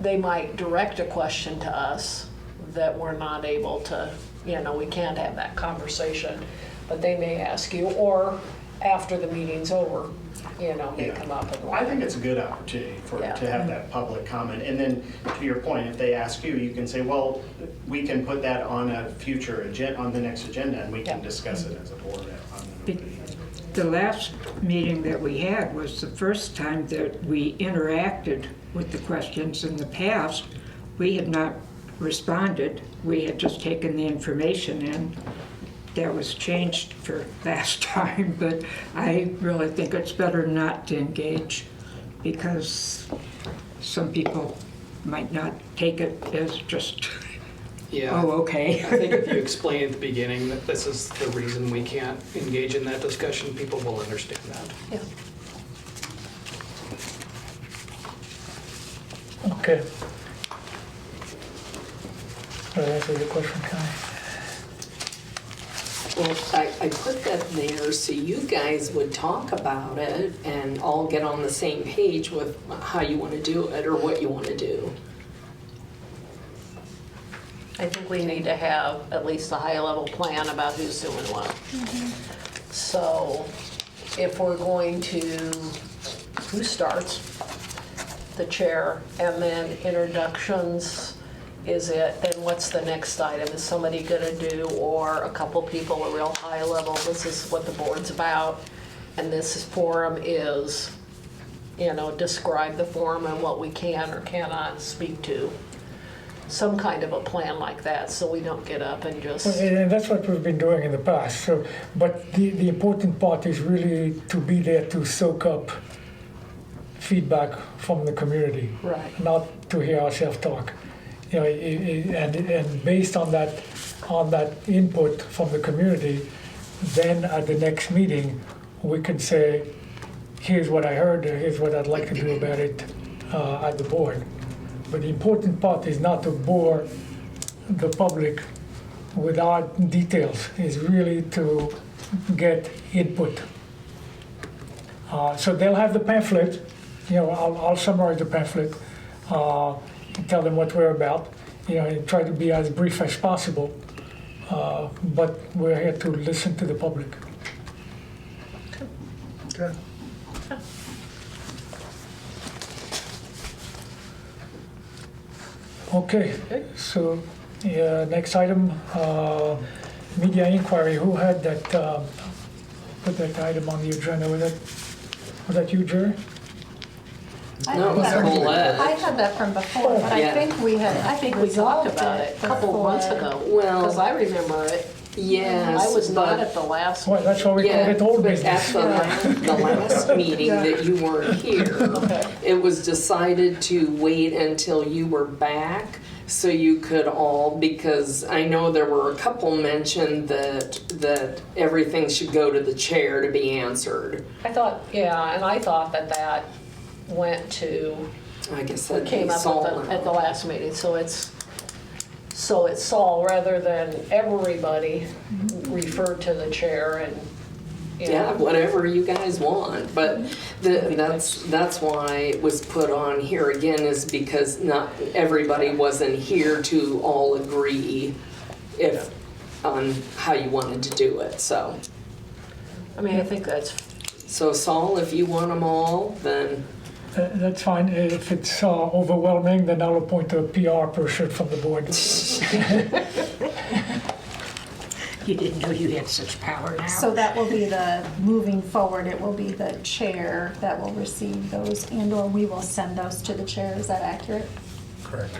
they might direct a question to us that we're not able to, we can't have that conversation, but they may ask you, or after the meeting's over, may come up and. I think it's a good opportunity to have that public comment. And then, to your point, if they ask you, you can say, well, we can put that on a future agenda, on the next agenda, and we can discuss it as a board on the meeting. The last meeting that we had was the first time that we interacted with the questions. In the past, we had not responded. We had just taken the information in that was changed for last time, but I really think it's better not to engage because some people might not take it as just, Yeah. oh, okay. I think if you explain at the beginning that this is the reason we can't engage in that discussion, people will understand that. Yeah. Okay. That answer your question, Connie? Well, I put that there so you guys would talk about it and all get on the same page with how you want to do it or what you want to do. I think we need to have at least a high-level plan about who's doing what. So if we're going to, who starts? The chair, and then introductions, is it, then what's the next item? Is somebody gonna do, or a couple people, a real high level, this is what the board's about, and this forum is, describe the forum and what we can or cannot speak to. Some kind of a plan like that, so we don't get up and just, And that's what we've been doing in the past. So, but the important part is really to be there to soak up feedback from the community, right, not to hear ourselves talk. And based on that input from the community, then at the next meeting, we can say, here's what I heard, here's what I'd like to do about it at the board. But the important part is not to bore the public with our details, is really to get input. So they'll have the pamphlet, I'll summarize the pamphlet, tell them what we're about, and try to be as brief as possible. But we're here to listen to the public. Okay. Okay, so next item, media inquiry. Who had that, put that item on the agenda? Was that you, Jerry? No, it was Colette. I had that from before, but I Yeah. think we had, I think we talked about it a couple of months ago. Well- Because I remember it. Yes, I was not but- at the last. Well, that's why we call Yeah, it old but business. at the last meeting that you weren't here, it was decided to wait until you were back so you could all, because I know there were a couple mentioned that everything should go to the chair to be answered. I thought, and I thought that went to, I guess that came up at the last meeting, so it's Saul rather than everybody referred to the chair and, Yeah, whatever you guys want, but that's why it was put on here again, is because not everybody wasn't here to all agree on how you wanted to do it, so. I mean, I think that's, So Saul, if you want them all, then, That's fine. If it's overwhelming, then I'll appoint a PR person from the board. You didn't know you had such power now. so that will be moving forward, it will be the chair that will receive those and/or we will send those to the chair. Is that accurate? Correct.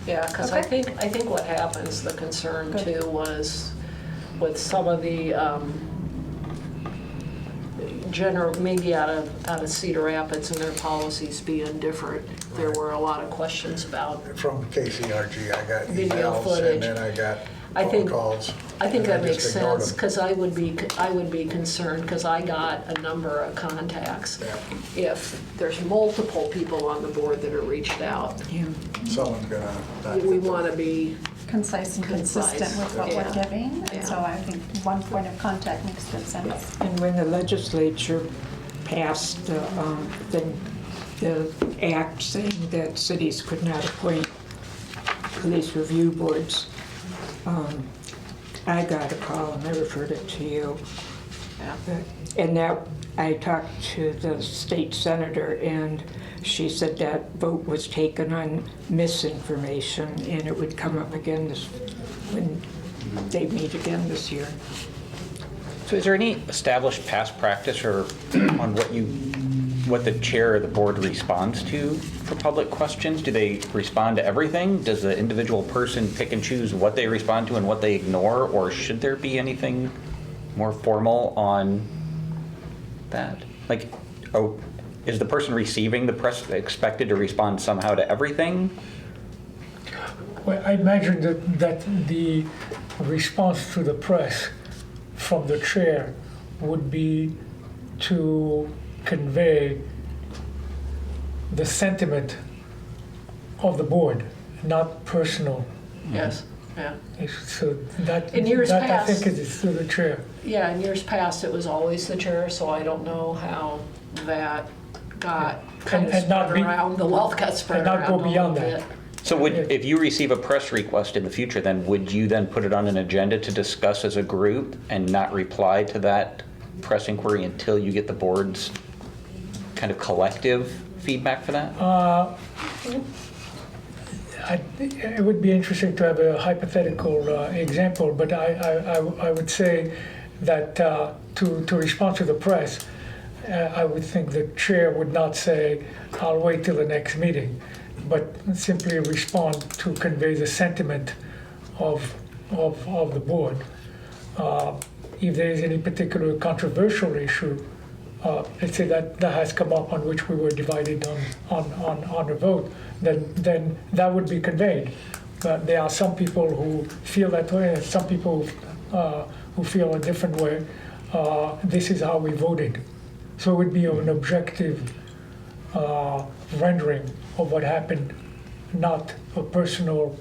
because I think what happens, the concern Good. too was with some of the maybe out of Cedar Rapids and their policies being different, there were a lot of questions about. From KCRG, I got Video emails footage. and then I got I phone think- calls. I think and that makes just ignored sense, them. because I would be concerned, because I got a number of contacts. Yeah. If there's multiple people on the board that are reached out, Someone's gonna. not we get the- want to be, Concise and consistent Concise, with what we're yeah. giving. Yeah. And so I think one point of contact makes good sense. And when the legislature passed the act saying that cities could not appoint police review boards, I got a call and I referred it to you. And that, I talked to the state senator and she said that vote was taken on misinformation and it would come up again when they meet again this year. So is there any established past practice or on what the chair of the board responds to for public questions? Do they respond to everything? Does the individual person pick and choose what they respond to and what they ignore? Or should there be anything more formal on that? Like, oh, is the person receiving the press expected to respond somehow to everything? Well, I imagine that the response to the press from the chair would be to convey the sentiment of the board, not personal. Yes, yeah. So that, In years that I past- think it is to the chair. Yeah, in years past, it was always the chair, so I don't know how that got kind of And not spread be- around, the wealth got spread and not around go a little beyond that. bit. So if you receive a press request in the future, then would you then put it on an agenda to discuss as a group and not reply to that press inquiry until you get the board's kind of collective feedback for that? It would be interesting to have a hypothetical example, but I would say that to respond to the press, I would think the chair would not say, "I'll wait till the next meeting," but simply respond to convey the sentiment of the board. If there is any particular controversial issue, let's say that has come up on which we were divided on a vote, then that would be conveyed. But there are some people who feel that way, and some people who feel a different way. This is how we voted. So it would be an objective rendering of what happened, not a personal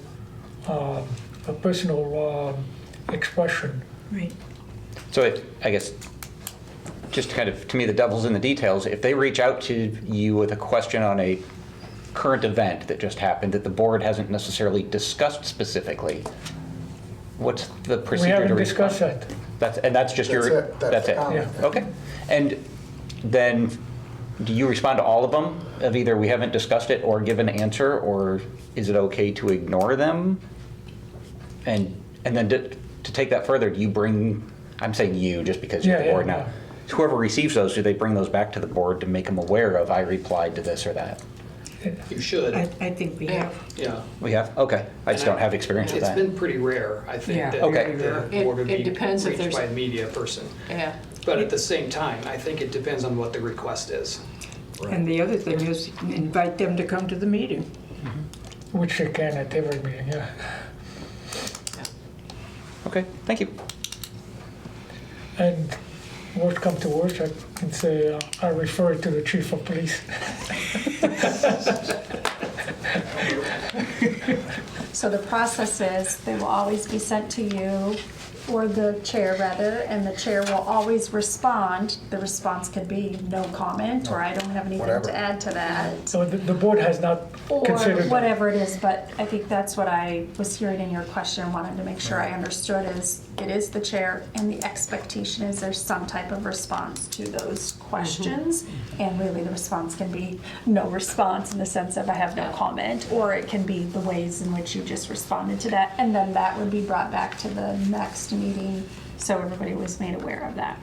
expression. Right. So I guess, just kind of, to me, the devil's in the details. If they reach out to you with a question on a current event that just happened that the board hasn't necessarily discussed specifically, what's the We procedure to haven't respond? discussed that. That's just That's your, it. That's that's the it? comment. Yeah. Okay. And then, do you respond to all of them of either we haven't discussed it or give an answer, or is it okay to ignore them? And then to take that further, do you bring, I'm saying you just because you're the Yeah, board yeah, now. yeah. Whoever receives those, do they bring those back to the board to make them aware of, I replied to this or that? You should, I think we have. yeah. We have? Okay. I just And don't have experience with It's that. been pretty rare, I think, Yeah. that Okay. the board would It be depends if reached there's- by a media person. Yeah. But at the same time, I think it depends on what the request is. And the other thing is invite them to come to the meeting. Which they can at every meeting, yeah. Okay, thank you. And worst come to worst, I can say I refer it to the chief of police. So the process is, they will always be sent to you, or the chair rather, and the chair will always respond. The response could be no comment, or I don't have anything Whatever. to add to that. So the board has not Or considered that. whatever it is, but I think that's what I was hearing in your question, wanted to make sure I understood is, it is the chair, and the expectation is there's some type of response to those questions. And really, the response can be no response in the sense of I have no comment, or it can be the ways in which you just responded to that. And then that would be brought back to the next meeting, so everybody was made aware of that.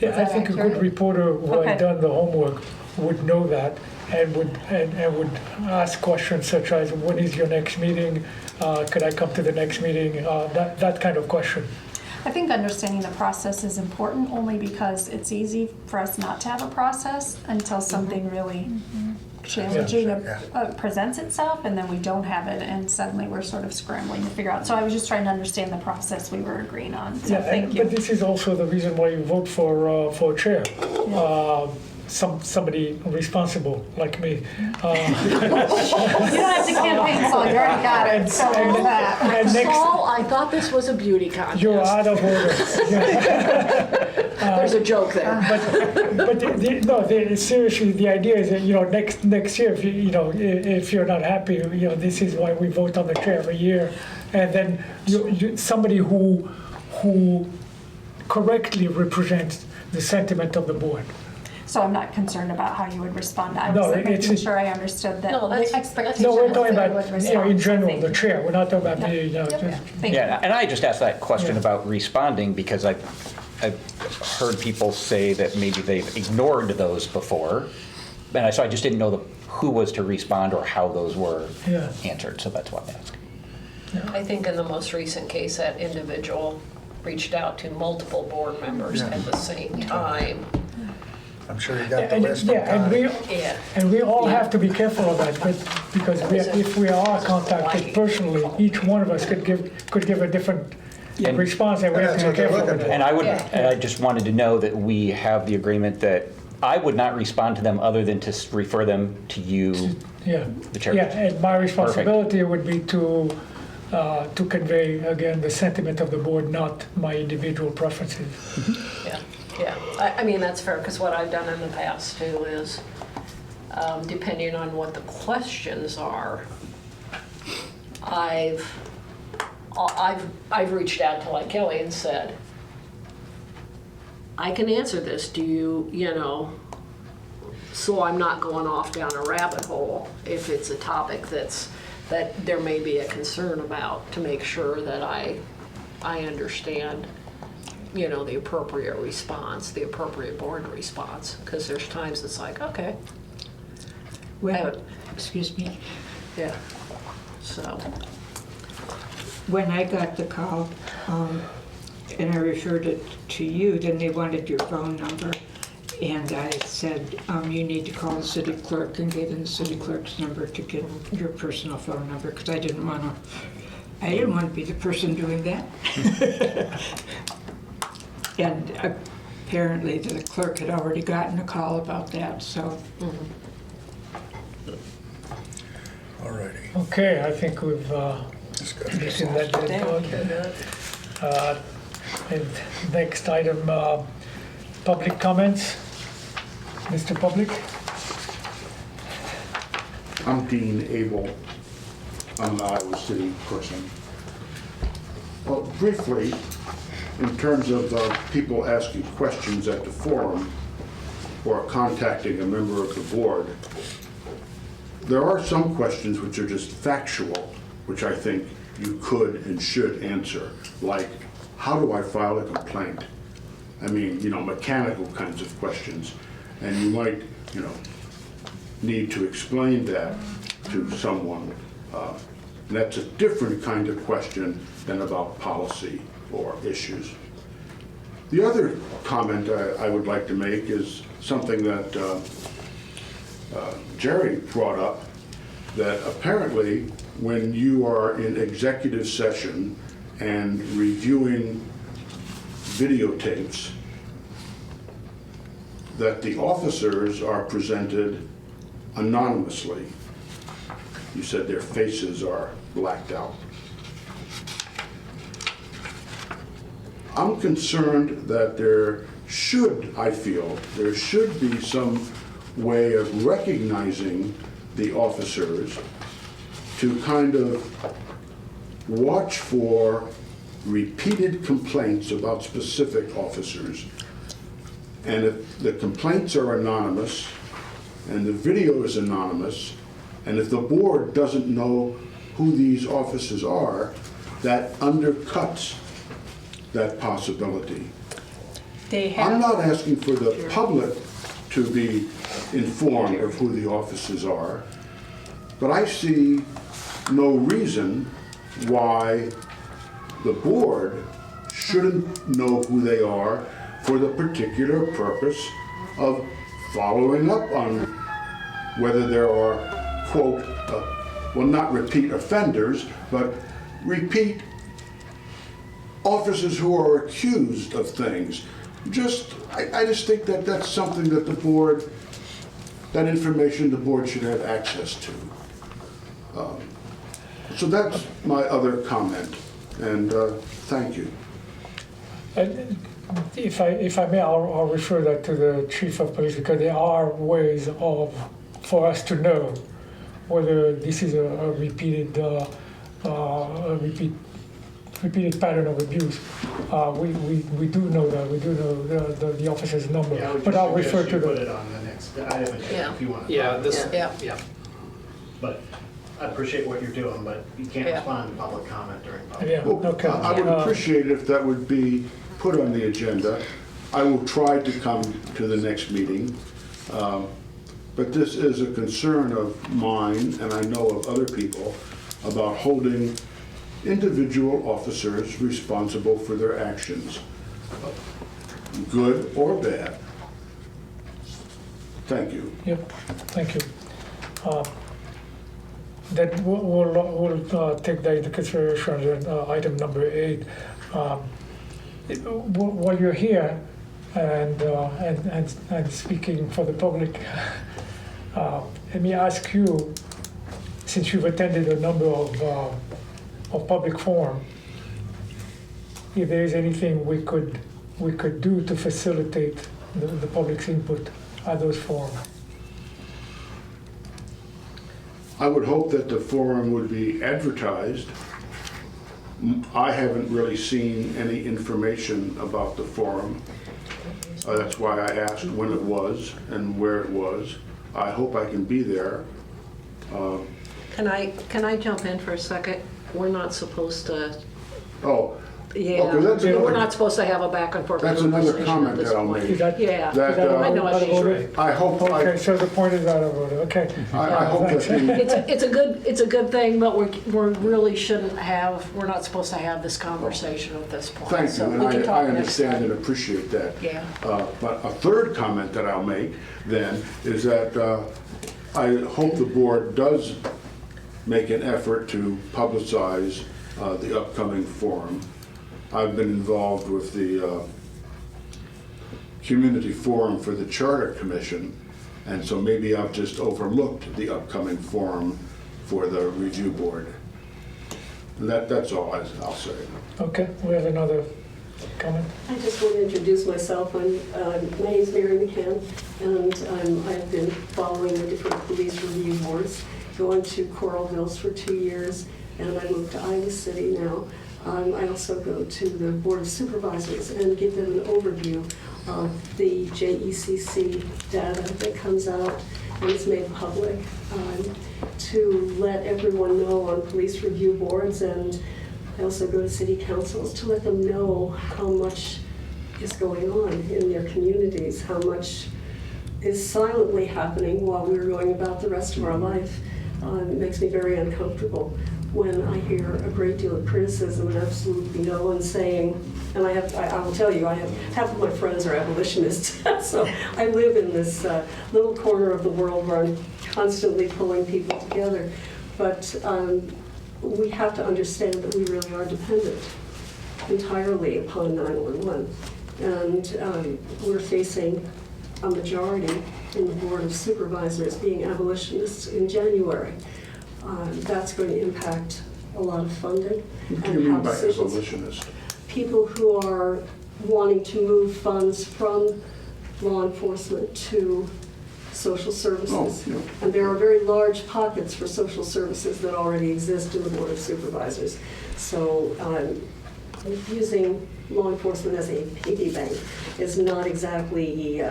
Yeah, Is I that think a good accurate? reporter who Okay. had done the homework would know that and would ask questions such as, when is your next meeting? Could I come to the next meeting? That kind of question. I think understanding the process is important only because it's easy for us not to have a process until something really challenging presents itself, and then we don't have it, and suddenly we're sort of scrambling to figure out. So I was just trying to understand the process we were agreeing on, so thank you. But this is also the reason why you vote for a chair. Somebody responsible like me. You don't have to campaign, Saul, you already got it, so there's that. And next, Saul, I thought this was a beauty contest. you're out of order. There's a joke there. But seriously, the idea is that, next year, if you're not happy, this is why we vote on the chair every year. And then somebody who correctly represents the sentiment of the board. So I'm not concerned about how you would respond. I No, was it's- making sure I understood that No, that's- the expectation No, we're is talking that about, you would respond. in general, Thank the you. chair. We're not talking about me, Yep. just. Thank you. Yeah, and I just asked that question Yeah. about responding because I've heard people say that maybe they've ignored those before. And so I just didn't know who was to respond or how those were Yeah. answered, so that's why I asked. I think in the most recent case, that individual reached out to multiple board members at the same time. I'm sure you got the And, list. yeah, and we, Yeah. and we all have to be careful of that, but because if we are contacted personally, each one of us could give a different And- response, and we And have that's to be what they're careful looking with for. And that. I just wanted to know that we have the agreement that I would not respond to them other than to refer them to you. Yeah, The chair. yeah, and my responsibility would be to convey, again, the sentiment of the board, not my individual preferences. Yeah, yeah. I mean, that's fair, because what I've done in the past too is, depending on what the questions are, I've reached out to like Kelly and said, I can answer this, do you know, so I'm not going off down a rabbit hole if it's a topic that there may be a concern about, to make sure that I understand, you know, the appropriate response, the appropriate board response, because there's times it's like, okay, Well, excuse me, yeah, so. when I got the call, and I referred it to you, then they wanted your phone number. And I said, you need to call the city clerk, and gave them the city clerk's number to get your personal phone number, because I didn't want to be the person doing that. And apparently the clerk had already gotten a call about that, so. All righty. Okay, I think we've Discuss this. seen that. And next item, public comments. Mr. Public? I'm Dean Abel. I'm an Iowa City person. Well, briefly, in terms of people asking questions at the forum or contacting a member of the board, there are some questions which are just factual, which I think you could and should answer, like, how do I file a complaint? I mean, you know, mechanical kinds of questions. And you might, you know, need to explain that to someone. And that's a different kind of question than about policy or issues. The other comment I would like to make is something that Jerry brought up, that apparently when you are in executive session and reviewing videotapes, that the officers are presented anonymously. You said their faces are blacked out. I'm concerned that I feel there should be some way of recognizing the officers to kind of watch for repeated complaints about specific officers. And if the complaints are anonymous and the video is anonymous, and if the board doesn't know who these officers are, that undercuts that possibility. I'm not asking for the public to be informed of who the officers are, but I see no reason why the board shouldn't know who they are for the particular purpose of following up on whether there are, quote, well, not repeat offenders, but repeat officers who are accused of things. I just think that that's something that the board, that information the board should have access to. So that's my other comment, and thank you. And if I may, I'll refer that to the chief of police, because there are ways for us to know whether this is a repeated pattern of abuse. We do know that. We do know the officer's number. Yeah, I would But I'll just refer suggest to you put the. it on the next item Yeah. if you want to. Yeah, this, Yeah. yeah. But I appreciate what you're doing, but you can't Yeah. respond to public comment during public. Yeah. Well, Okay. I would appreciate if that would be put on the agenda. I will try to come to the next meeting. But this is a concern of mine, and I know of other people, about holding individual officers responsible for their actions, good or bad. Thank you. Yep, thank you. Then we'll take that into consideration, item number 8. While you're here and speaking for the public, let me ask you, since you've attended a number of public forum, if there is anything we could do to facilitate the public's input at those forums. I would hope that the forum would be advertised. I haven't really seen any information about the forum. That's why I asked when it was and where it was. I hope I can be there. Can I jump in for a second? We're not supposed to, Oh, yeah, Okay, that's we're another- not supposed to have a back and forth that's another conversation comment at this that I'll point. make. Is that- Yeah, That, I know what out of she's order? right. I hope, Okay, so the point is out of order, okay. I hope that the, It's a good thing, but we really shouldn't have, we're not supposed to have this conversation at this point. thank So you, we and can I talk next understand time. and appreciate that. Yeah. But a third comment that I'll make then is that I hope the board does make an effort to publicize the upcoming forum. I've been involved with the community forum for the Charter Commission, and so maybe I've just overlooked the upcoming forum for the review board. And that's all I'll say. Okay, we have another comment. I just want to introduce myself. My name is Mary McCann, and I've been following the different police review boards, going to Coral Hills for 2 years, and I moved to Iowa City now. I also go to the Board of Supervisors and give them an overview of the JECC data that comes out and is made public to let everyone know on police review boards, and I also go to city councils to let them know how much is going on in their communities, how much is silently happening while we're going about the rest of our life. It makes me very uncomfortable when I hear a great deal of criticism and absolutely no one saying, and I will tell you, I have half of my friends are abolitionists, so I live in this little corner of the world where I'm constantly pulling people together. But we have to understand that we really are dependent entirely upon 911. And we're facing a majority in the Board of Supervisors being abolitionists in January. That's going to impact a lot of funding. What do you mean by abolitionist? People who are wanting to move funds from law enforcement to social services. Oh, yeah. And there are very large pockets for social services that already exist in the Board of Supervisors. So using law enforcement as a piggy bank is not exactly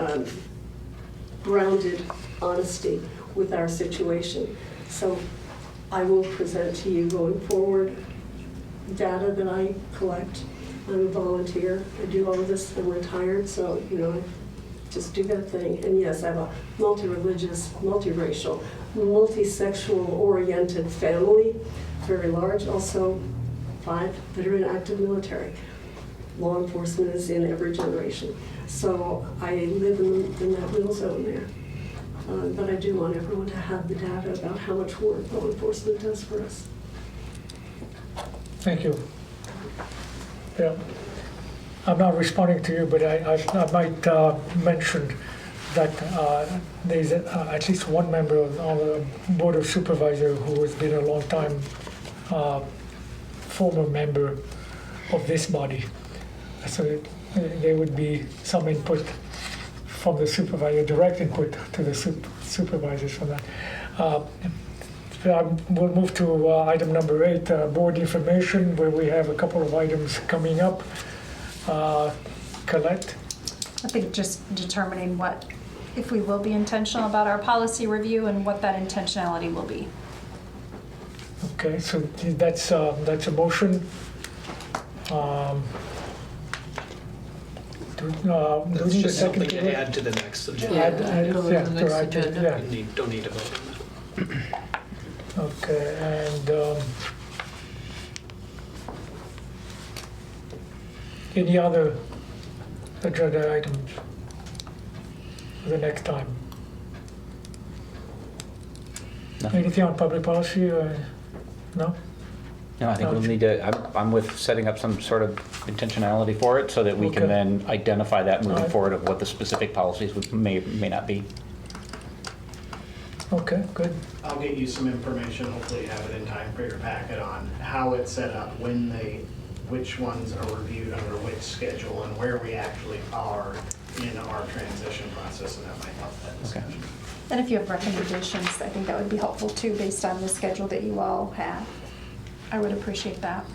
grounded honesty with our situation. So I will present to you going forward data that I collect. I'm a volunteer. I do all of this. I'm retired, so I just do that thing. And yes, I have a multi-religious, multiracial, multi-sexual oriented family, very large. Also 5 that are in active military. Law enforcement is in every generation. So I live in that middle zone there. But I do want everyone to have the data about how much work law enforcement does for us. Thank you. Yeah. I'm not responding to you, but I might mention that there's at least one member of our Board of Supervisors who has been a long time former member of this body. So there would be some input from the supervisor, direct input to the supervisors for that. We'll move to item number 8, board information, where we have a couple of items coming up. Colette? I think just determining if we will be intentional about our policy review and what that intentionality will be. Okay, so that's a motion. Do we That's need a just second something to to it? add to the next agenda. Yeah. Yeah, the next right, agenda. yeah. You don't need to vote on that. Okay, and Any other agenda items for the next time? Nothing. Anything on public policy or, no? No, I think we'll need to, I'm with setting up some sort of intentionality for it so that we can Okay. then identify that moving Alright. forward of what the specific policies may not be. Okay, good. I'll get you some information, hopefully you have it in time for your packet on how it's set up, which ones are reviewed under which schedule, and where we actually are in our transition process, and that might help that discussion. And if you have recommendations, I think that would be helpful too, based on the schedule that you all have. I would appreciate that.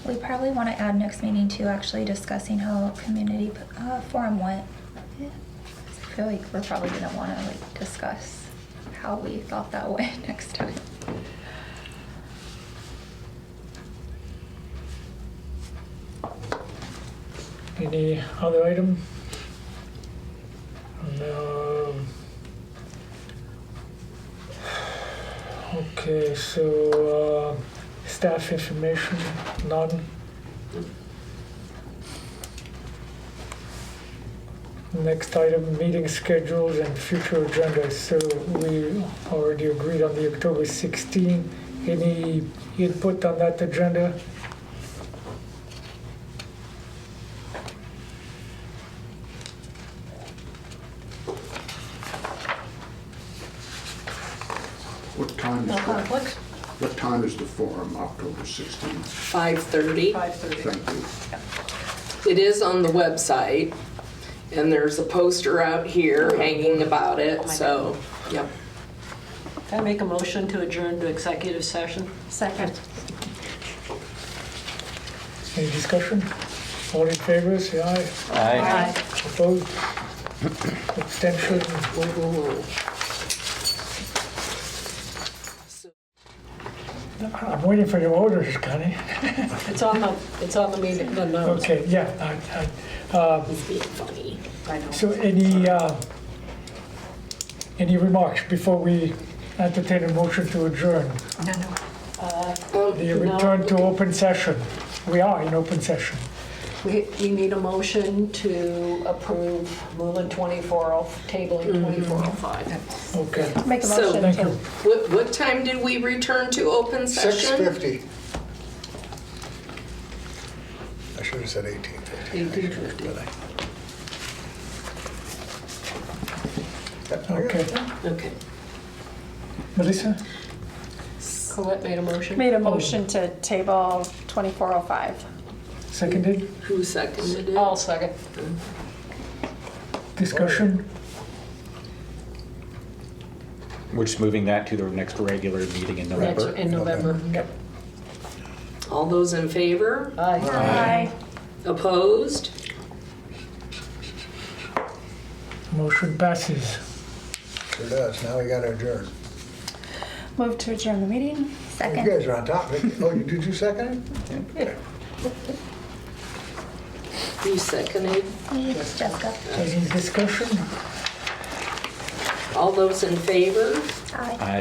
We probably want to add next meeting to actually discussing how community forum went. I feel like we're probably going to want to like discuss how we thought that went next time. Any other item? Okay, so staff information, none. Next item, meeting schedules and future agendas. So we already agreed on the October 16. Any input on that agenda? What time No is that? conflict? What time is the forum, October 16th? 5:30. 5:30. Thank you. It is on the website, and there's a poster out here hanging about it, so, yep. Can I make a motion to adjourn to executive session? Second. Any discussion? All in favor, say aye. Aye. Opposed? Abstention? I'm waiting for your orders, Connie. It's on the meeting, the notes. Okay, yeah. He's being funny. I know. So any remarks before we entertain a motion to adjourn? The return to open session. We are in open session. We need a motion to approve moving tabling 2405. Okay. Make a So- motion Thank to, you. What time did we return to open session? 6:50. I should have said 18:50. 18:50. Yep, I got Okay. it. Okay. Melissa? Colette made a motion. made a motion to table 2405. Seconded? Who seconded it? I'll second. Discussion? We're just moving that to the next regular meeting in November. Next, in November. Yep. All those in favor? Aye. Aye. Opposed? Motion passes. Sure does. Now we got to adjourn. Move to adjourn the meeting. You Second. guys are on top. Oh, did you second it? You seconded? Yes, Jessica. Any discussion? All those in favor? Aye. Aye.